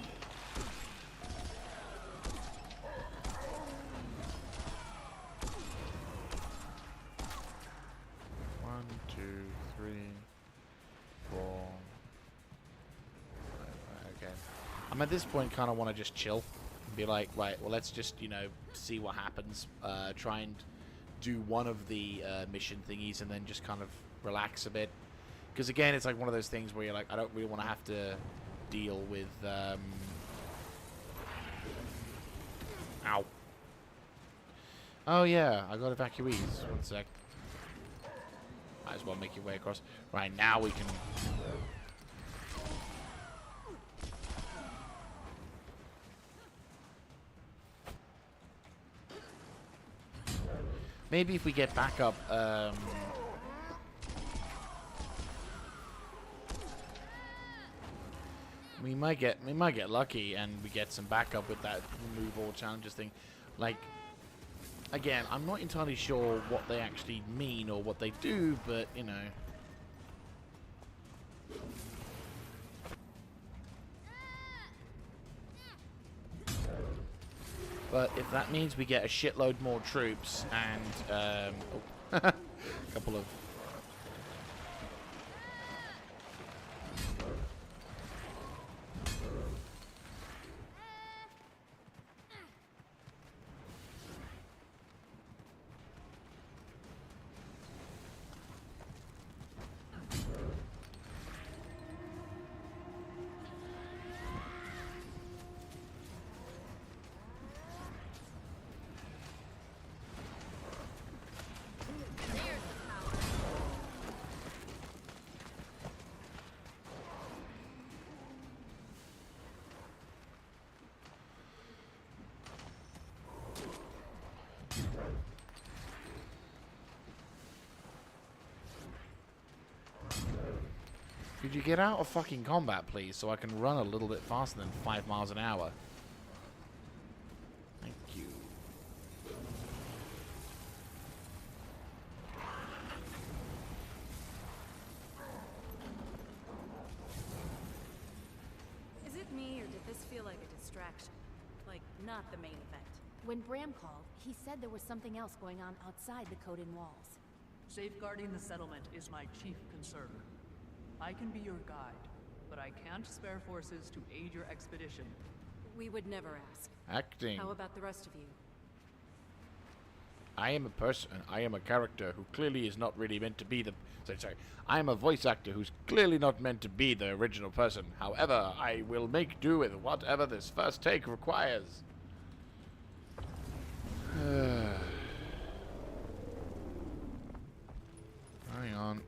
Speaker 1: One, two, three, four. Okay. I'm at this point kind of want to just chill. Be like, right, well, let's just, you know, see what happens. Try and do one of the mission thingies and then just kind of relax a bit. Because, again, it's like one of those things where you're like, I don't really want to have to deal with... Ow. Oh, yeah, I got evacuees. One sec. Might as well make your way across. Right, now we can... Maybe if we get back up, we might get lucky and we get some backup with that remove all challenges thing. Like, again, I'm not entirely sure what they actually mean or what they do, but you know. But if that means we get a shitload more troops and a couple of... Could you get out of fucking combat, please, so I can run a little bit faster than 5 miles an hour? Thank you.
Speaker 2: Is it me, or did this feel like a distraction? Like, not the main event?
Speaker 3: When Bram called, he said there was something else going on outside the Coden walls.
Speaker 16: Safeguarding the settlement is my chief concern. I can be your guide, but I can't spare forces to aid your expedition.
Speaker 2: We would never ask.
Speaker 1: Acting.
Speaker 2: How about the rest of you?
Speaker 1: I am a person. I am a character who clearly is not really meant to be the... Sorry. I am a voice actor who's clearly not meant to be the original person. However, I will make do with whatever this first take requires. Hang on.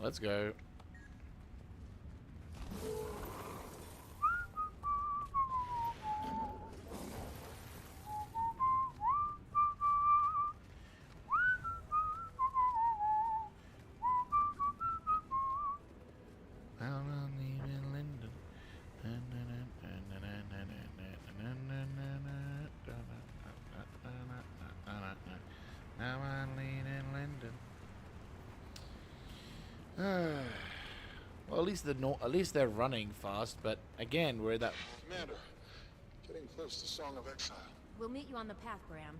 Speaker 1: Let's go. Well, at least they're running fast, but again, we're that.
Speaker 13: Commander, getting close to Song of Exile.
Speaker 3: We'll meet you on the path, Bram.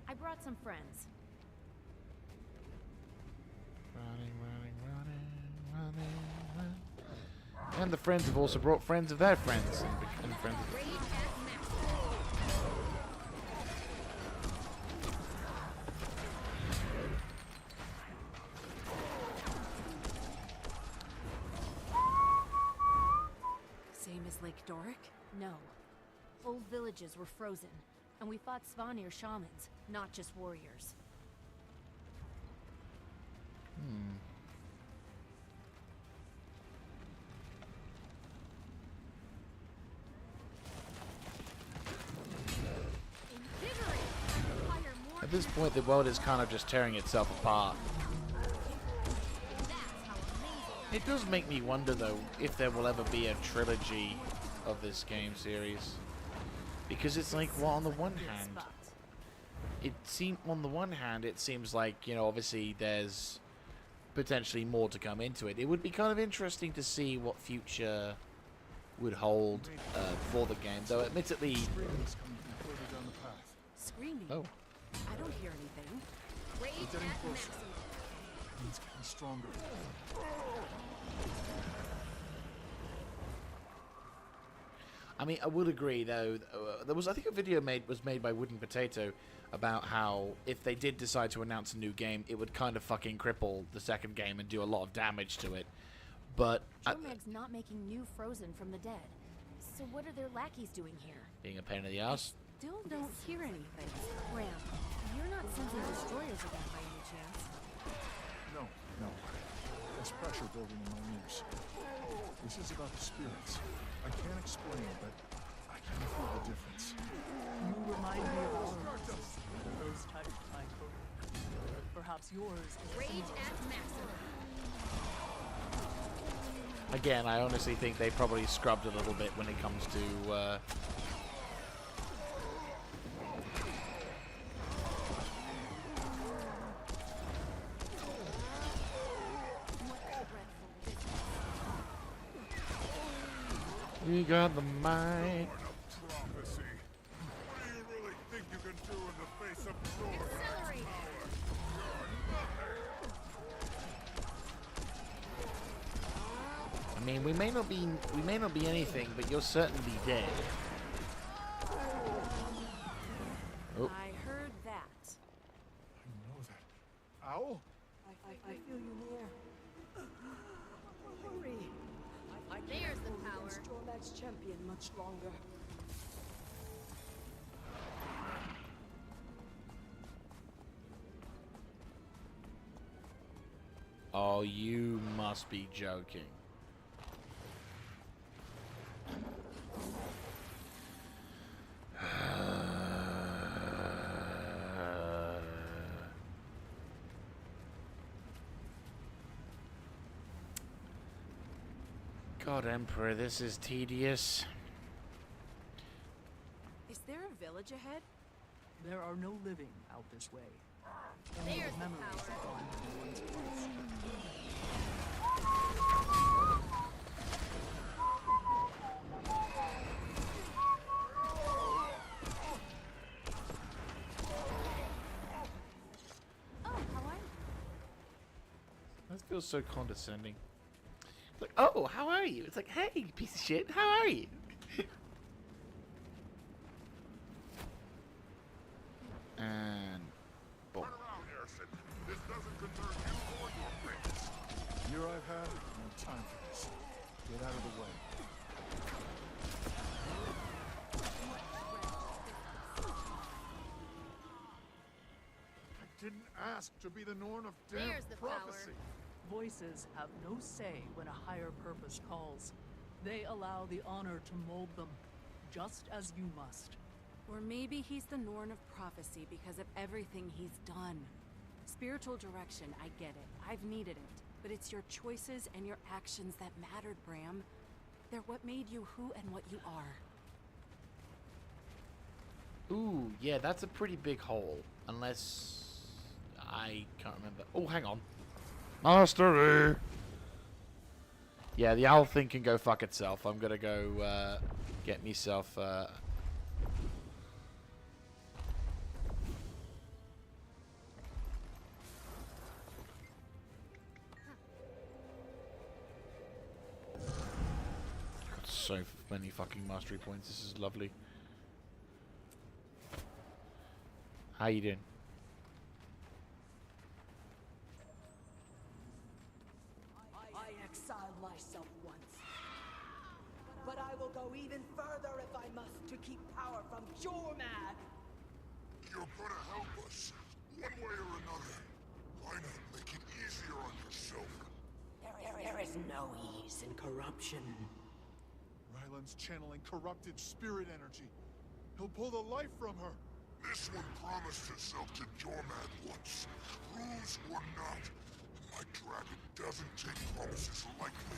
Speaker 3: I brought some friends.
Speaker 1: Running. And the friends have also brought friends of their friends and friends of...
Speaker 2: Same as Lake Doric?
Speaker 3: No. Old villages were frozen, and we fought Svanir shamans, not just warriors.
Speaker 1: At this point, the world is kind of just tearing itself apart. It does make me wonder, though, if there will ever be a trilogy of this game series. Because it's like, well, on the one hand, it seems like, you know, obviously there's potentially more to come into it. It would be kind of interesting to see what future would hold for the game, though admittedly...
Speaker 2: Screaming?
Speaker 1: Oh.
Speaker 2: I don't hear anything.
Speaker 6: We're getting closer. It's getting stronger.
Speaker 1: I mean, I would agree though. There was, I think, a video was made by Wooden Potato about how if they did decide to announce a new game, it would kind of fucking cripple the second game and do a lot of damage to it. But
Speaker 3: Jormag's not making new Frozen from the dead. So what are their lackeys doing here?
Speaker 1: being a pain in the ass.
Speaker 2: Still don't hear anything.
Speaker 3: Ram, you're not sensing destroyers again by any chance?
Speaker 6: No. There's pressure building in my ears. This is about the spirits. I can't explain, but I can feel the difference.
Speaker 16: You remind me of ours. Those types I told. Perhaps yours is
Speaker 3: Rage at maximum.
Speaker 1: Again, I honestly think they probably scrubbed a little bit when it comes to. We got the mic.
Speaker 13: Prophecy. What do you really think you can do in the face of Jormag?
Speaker 1: I mean, we may not be anything, but you're certainly dead. Oh.
Speaker 2: I heard that.
Speaker 6: I know that. Owl?
Speaker 10: I feel you near. Hurry.
Speaker 3: There's the power.
Speaker 10: Jormag's champion much longer.
Speaker 1: Oh, you must be joking. God, Emperor, this is tedious.
Speaker 2: Is there a village ahead?
Speaker 16: There are no living out this way. Only
Speaker 3: There's the
Speaker 16: memories
Speaker 3: power.
Speaker 16: of gone to one's place.
Speaker 3: Oh, how are you?
Speaker 1: That feels so condescending. It's like, oh, how are you? It's like, hey, you piece of shit, how are you? And boom.
Speaker 13: Turn around, Harrison. This doesn't concern you or your friends.
Speaker 6: Year I've had, no time for this. Get out of the way.
Speaker 13: I didn't ask to be the Norn of damn
Speaker 3: There's the power.
Speaker 13: prophecy.
Speaker 16: Voices have no say when a higher purpose calls. They allow the honor to mold them, just as you must.
Speaker 2: Or maybe he's the Norn of prophecy because of everything he's done. Spiritual direction, I get it. I've needed it. But it's your choices and your actions that mattered, Bram. They're what made you who and what you are.
Speaker 1: Ooh, yeah, that's a pretty big hole. Unless I can't remember. Oh, hang on. Mastery. Yeah, the owl thing can go fuck itself. I'm gonna go get myself. Got so many fucking mastery points. This is lovely. How you doing?
Speaker 17: I exiled myself once. But I will go even further if I must to keep power from Jormag.
Speaker 13: You're gonna help us, one way or another. Why not make it easier on yourself?
Speaker 17: There is no ease in corruption.
Speaker 6: Ryland's channeling corrupted spirit energy. He'll pull the life from her.
Speaker 13: This one promised herself to Jormag once. Rules or not, my dragon doesn't take promises lightly.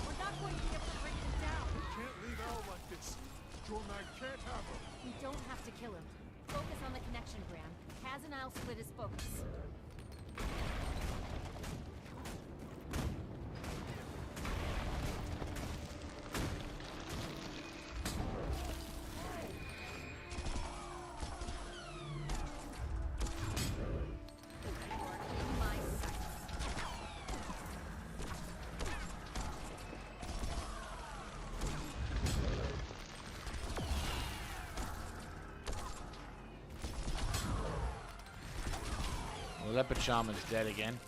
Speaker 3: We're not going to be able to bring him down.
Speaker 6: We can't leave Al like this. Jormag can't have her.
Speaker 3: We don't have to kill him. Focus on the connection, Bram. Kaz and I'll split his focus.
Speaker 1: The leopard shaman's dead again.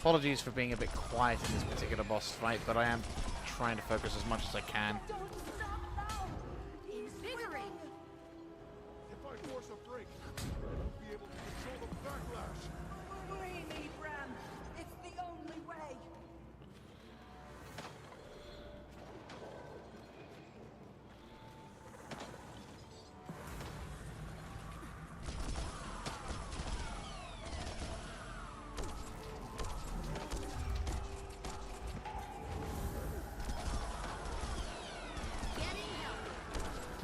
Speaker 1: Apologies for being a bit quiet in this particular boss fight, but I am trying to focus as much as I can.
Speaker 8: Invigorating!
Speaker 6: If I force a break, I won't be able to control the backlash.
Speaker 17: Free me, Bram. It's the only way.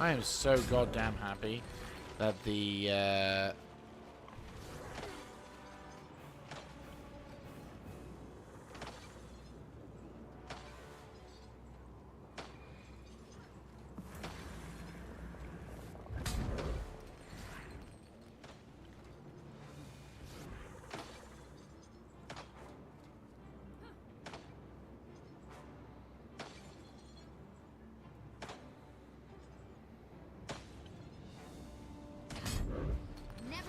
Speaker 1: I am so goddamn happy that the
Speaker 8: Never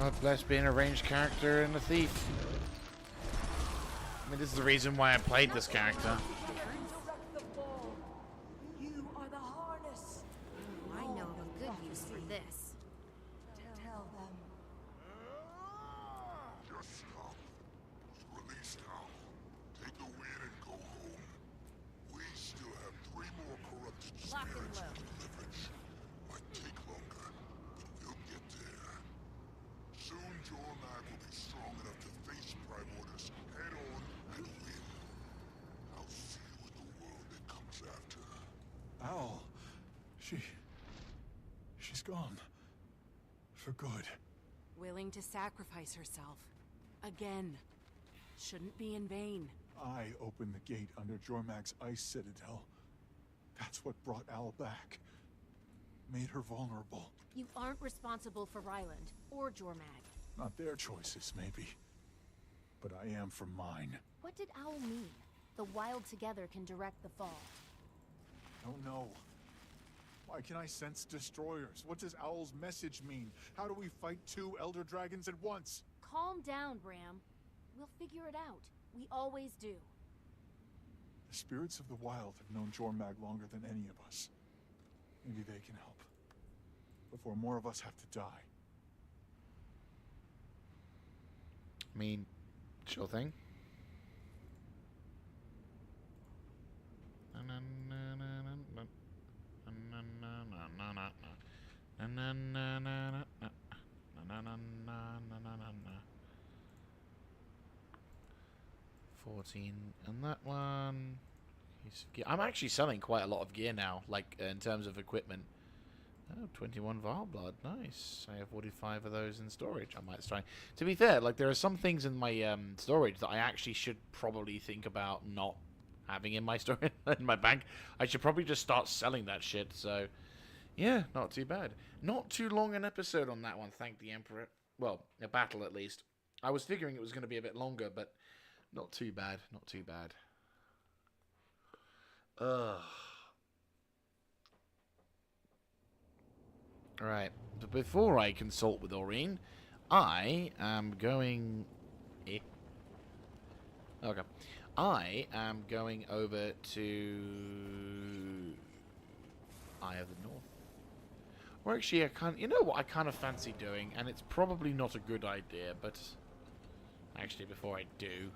Speaker 1: God bless being a ranged character and a thief. I mean, this is the reason why I played this character.
Speaker 17: You are the harness.
Speaker 3: I know of a good use for this.
Speaker 17: Tell them.
Speaker 13: Just stop. Release now. Take the win and go home. We still have 3 more corrupted spirits to leverage. Might take longer, but we'll get there. Soon Jormag will be strong enough to face Primordus head on and win. I'll see you in the world that comes after.
Speaker 6: Owl. She's gone. For good.
Speaker 2: Willing to sacrifice herself. Again. Shouldn't be in vain.
Speaker 6: I opened the gate under Jormag's ice citadel. That's what brought Owl back. Made her vulnerable.
Speaker 3: You aren't responsible for Ryland or Jormag.
Speaker 6: Not their choices, maybe. But I am for mine.
Speaker 3: What did Owl mean? The Wild together can direct the fall.
Speaker 6: I don't know. Why can I sense destroyers? What does Owl's message mean? How do we fight 2 Elder Dragons at once?
Speaker 3: Calm down, Bram. We'll figure it out. We always do.
Speaker 6: The spirits of the Wild have known Jormag longer than any of us. Maybe they can help. Before more of us have to die.
Speaker 1: I mean, sure thing. And that one. I'm actually selling quite a lot of gear now, like in terms of equipment. Oh, 21 Val blood, nice. I have 45 of those in storage. I might try. To be fair, like there are some things in my storage that I actually should probably think about not having in my storage in my bank. I should probably just start selling that shit. So, yeah, not too bad. Not too long an episode on that one. Thank the Emperor. Well, a battle at least. I was figuring it was going to be a bit longer, but not too bad. Not too bad. Ugh. Right, but before I consult with Aurene, I am going... Okay. I am going over to... Eye of the North. Or actually, I can't... You know what I kind of fancy doing, and it's probably not a good idea, but... Actually, before I do...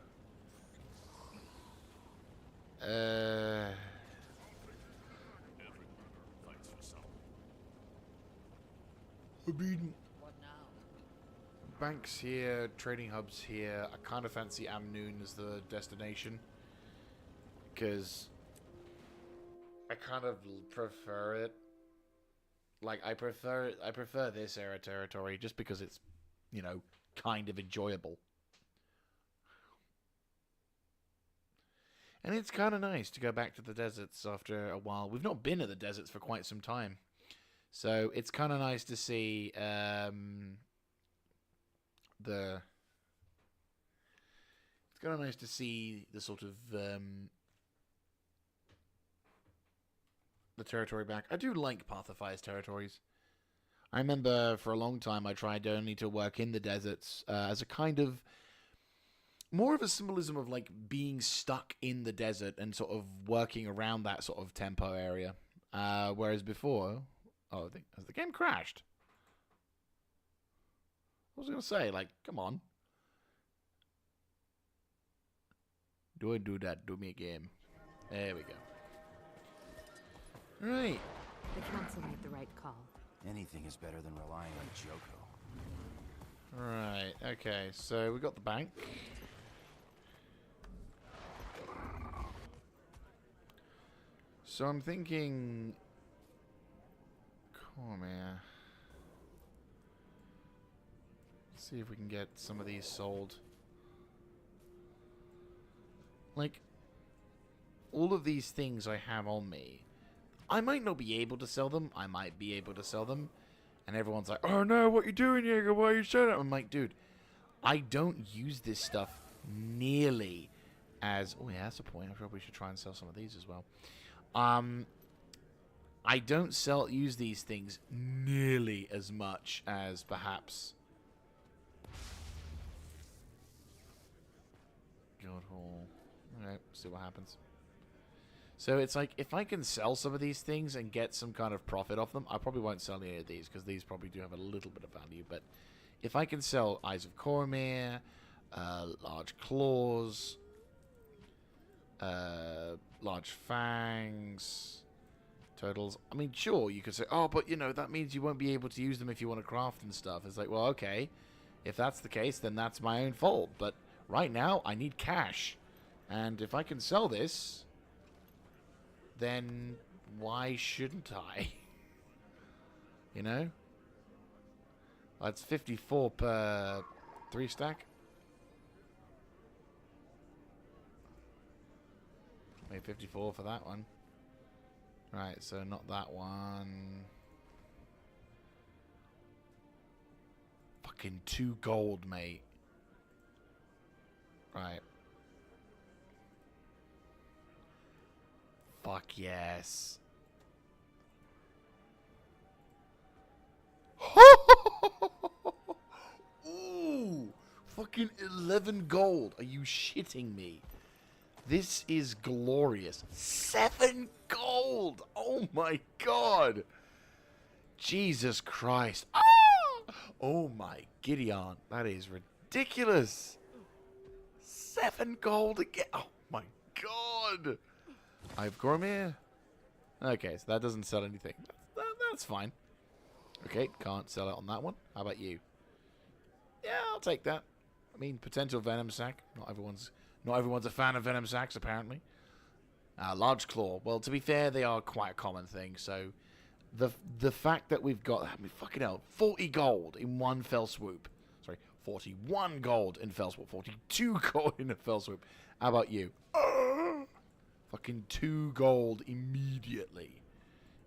Speaker 1: I mean, banks here, trading hubs here. I kind of fancy Amnoon as the destination because I kind of prefer it. Like I prefer this era territory just because it's, you know, kind of enjoyable. And it's kind of nice to go back to the deserts after a while. We've not been at the deserts for quite some time. So it's kind of nice to see it's kind of nice to see the sort of the territory back. I do like Path of Fire's territories. I remember for a long time I tried only to work in the deserts as a kind of more of a symbolism of like being stuck in the desert and sort of working around that sort of tempo area. Whereas before... Oh, has the game crashed? What was I going to say? Like, come on. Don't do that. Do me a game. There we go. Right.
Speaker 2: The council made the right call.
Speaker 18: Anything is better than relying on Joko.
Speaker 1: Right. Okay, so we got the bank. So I'm thinking... Come here. Let's see if we can get some of these sold. Like, all of these things I have on me, I might not be able to sell them. I might be able to sell them. And everyone's like, oh no, what you doing, Jaeger? Why are you shut up? I'm like, dude, I don't use this stuff nearly as... Oh yeah, that's a point. I probably should try and sell some of these as well. I don't use these things nearly as much as perhaps Guild Hall. Alright, see what happens. So it's like, if I can sell some of these things and get some kind of profit off them, I probably won't sell any of these, because these probably do have a little bit of value, but if I can sell Eyes of Cormyr, Large Claws, Large Fangs, Turtles, I mean, sure, you could say, oh, but, you know, that means you won't be able to use them if you want to craft and stuff. It's like, well, okay, if that's the case, then that's my own fault, but right now, I need cash, and if I can sell this, then why shouldn't I? You know? That's 54 per 3 stack. Maybe 54 for that one. Right, so not that one. Fucking 2 gold, mate. Right. Fuck yes. Ooh, fucking 11 gold. Are you shitting me? This is glorious. 7 gold. Oh my god. Jesus Christ. Ah! Oh my Gideon. That is ridiculous. 7 gold again. Oh my god. I have Cormyr. Okay, so that doesn't sell anything. That's fine. Okay, can't sell it on that one. How about you? Yeah, I'll take that. I mean, potential Venom Sack. Not everyone's a fan of Venom Sacks, apparently. Large Claw. Well, to be fair, they are quite a common thing. So, the fact that we've got, I mean, fucking hell, 40 gold in one fell swoop. Sorry, 41 gold in fell swoop. 42 gold in a fell swoop. How about you? Fucking 2 gold immediately.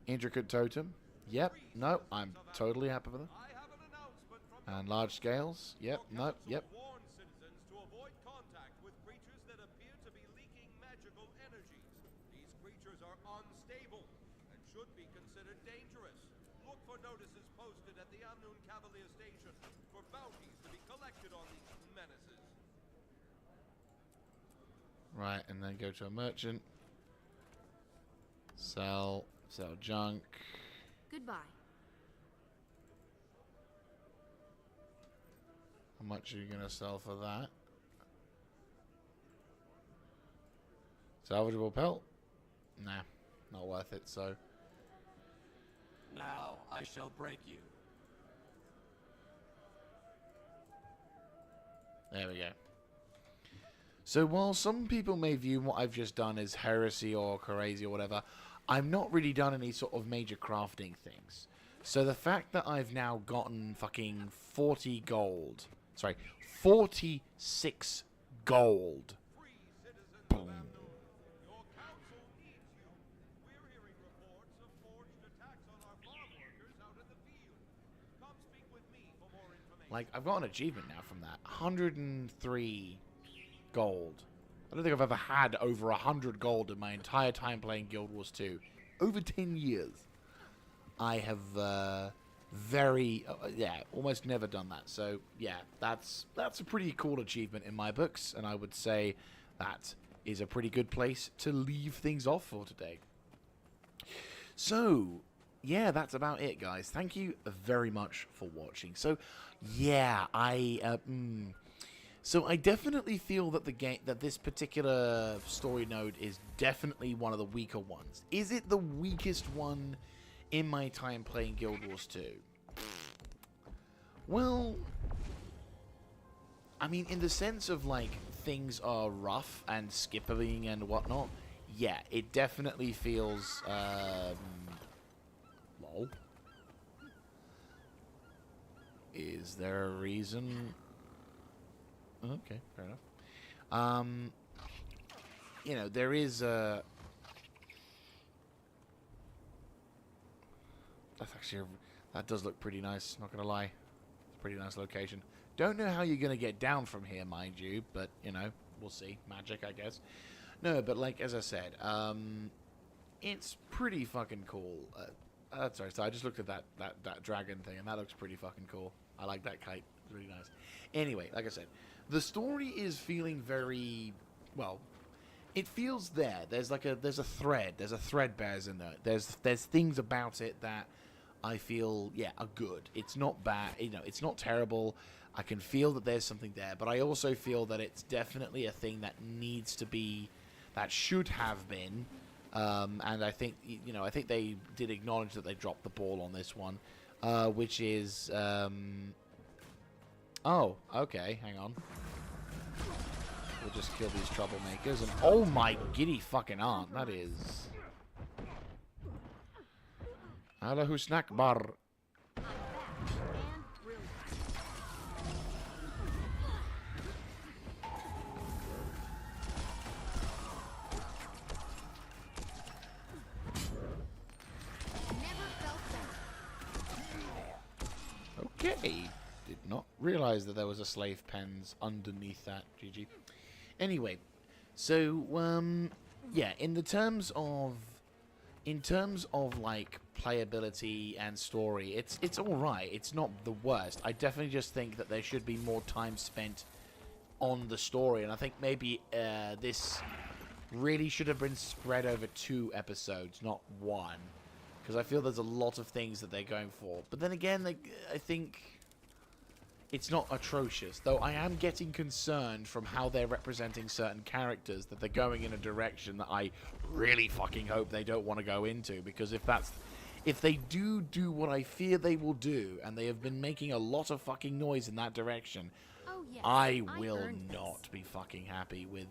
Speaker 1: Intricate Totem. Yep. No, I'm totally happy with it. And large scales. Yep. No. Yep.
Speaker 7: These creatures are unstable and should be considered dangerous. Look for notices posted at the Amnoon Cavalier Station for bounties to be collected on these menaces.
Speaker 1: Right, and then go to a merchant. Sell junk.
Speaker 3: Goodbye.
Speaker 1: How much are you gonna sell for that? Salvageable pelt? Nah, not worth it, so.
Speaker 19: Now I shall break you.
Speaker 1: There we go. So while some people may view what I've just done as heresy or crazy or whatever, I've not really done any sort of major crafting things. So the fact that I've now gotten fucking 40 gold, sorry, 46 gold. Boom. Like, I've got an achievement now from that. 103 gold. I don't think I've ever had over 100 gold in my entire time playing Guild Wars 2. Over 10 years. I have almost never done that. So, yeah, that's a pretty cool achievement in my books. And I would say that is a pretty good place to leave things off for today. So, yeah, that's about it, guys. Thank you very much for watching. So, yeah, So I definitely feel that this particular story node is definitely one of the weaker ones. Is it the weakest one in my time playing Guild Wars 2? Well, I mean, in the sense of, like, things are rough and skipping and whatnot, yeah, it definitely feels, lol. Is there a reason? Okay, fair enough. You know, there is a... That does look pretty nice, not gonna lie. It's a pretty nice location. Don't know how you're gonna get down from here, mind you, but, you know, we'll see. Magic, I guess. No, but, like, as I said, it's pretty fucking cool. sorry. So I just looked at that dragon thing, and that looks pretty fucking cool. I like that kite. It's really nice. Anyway, like I said, the story is feeling very well. It feels there. There's a thread. There's a thread bears in there. There's things about it that I feel are good. It's not bad. It's not terrible. I can feel that there's something there, but I also feel that it's definitely a thing that needs to be, that should have been. And I think I think they did acknowledge that they dropped the ball on this one, which is oh, okay, hang on. We'll just kill these troublemakers, and oh my giddy fucking aunt, that is Allahu Snackbar. Okay, did not realize that there was a slave pens underneath that. GG. Anyway, so yeah, in terms of like playability and story, it's all right. It's not the worst. I definitely just think that there should be more time spent on the story, and I think maybe this really should have been spread over 2 episodes, not 1. Because I feel there's a lot of things that they're going for. But then again, I think it's not atrocious. Though I am getting concerned from how they're representing certain characters that they're going in a direction that I really fucking hope they don't want to go into. Because if they do what I fear they will do, and they have been making a lot of fucking noise in that direction,
Speaker 3: oh, yes,
Speaker 1: I will not be fucking happy with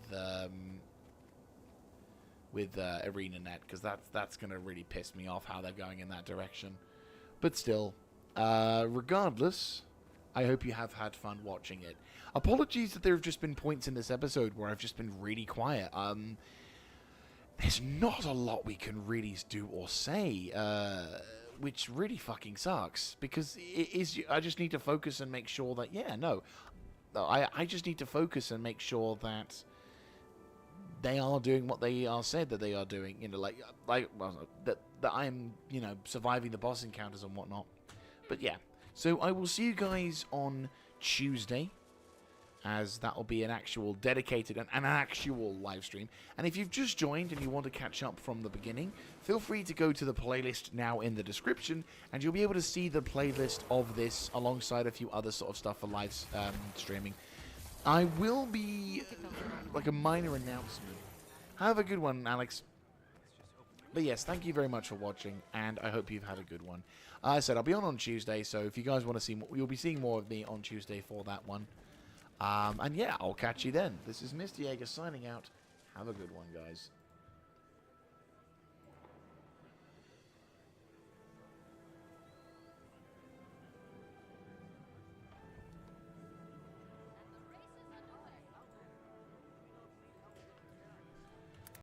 Speaker 1: ArenaNet, because that's going to really piss me off how they're going in that direction. But still, regardless, I hope you have had fun watching it. Apologies that there have just been points in this episode where I've just been really quiet. There's not a lot we can really do or say, which really fucking sucks, because I just need to focus and make sure that, I just need to focus and make sure that they are doing what they are said that they are doing, that I'm, surviving the boss encounters and whatnot. But yeah, so I will see you guys on Tuesday, as that will be an actual dedicated and an actual live stream. And if you've just joined and you want to catch up from the beginning, feel free to go to the playlist now in the description, and you'll be able to see the playlist of this alongside a few other sort of stuff for live streaming. I will be, like a minor announcement. Have a good one, Alex. But yes, thank you very much for watching, and I hope you've had a good one. I said I'll be on Tuesday, so if you guys want to see more, you'll be seeing more of me on Tuesday for that one. And yeah, I'll catch you then. This is Mr. Jaeger signing out. Have a good one, guys.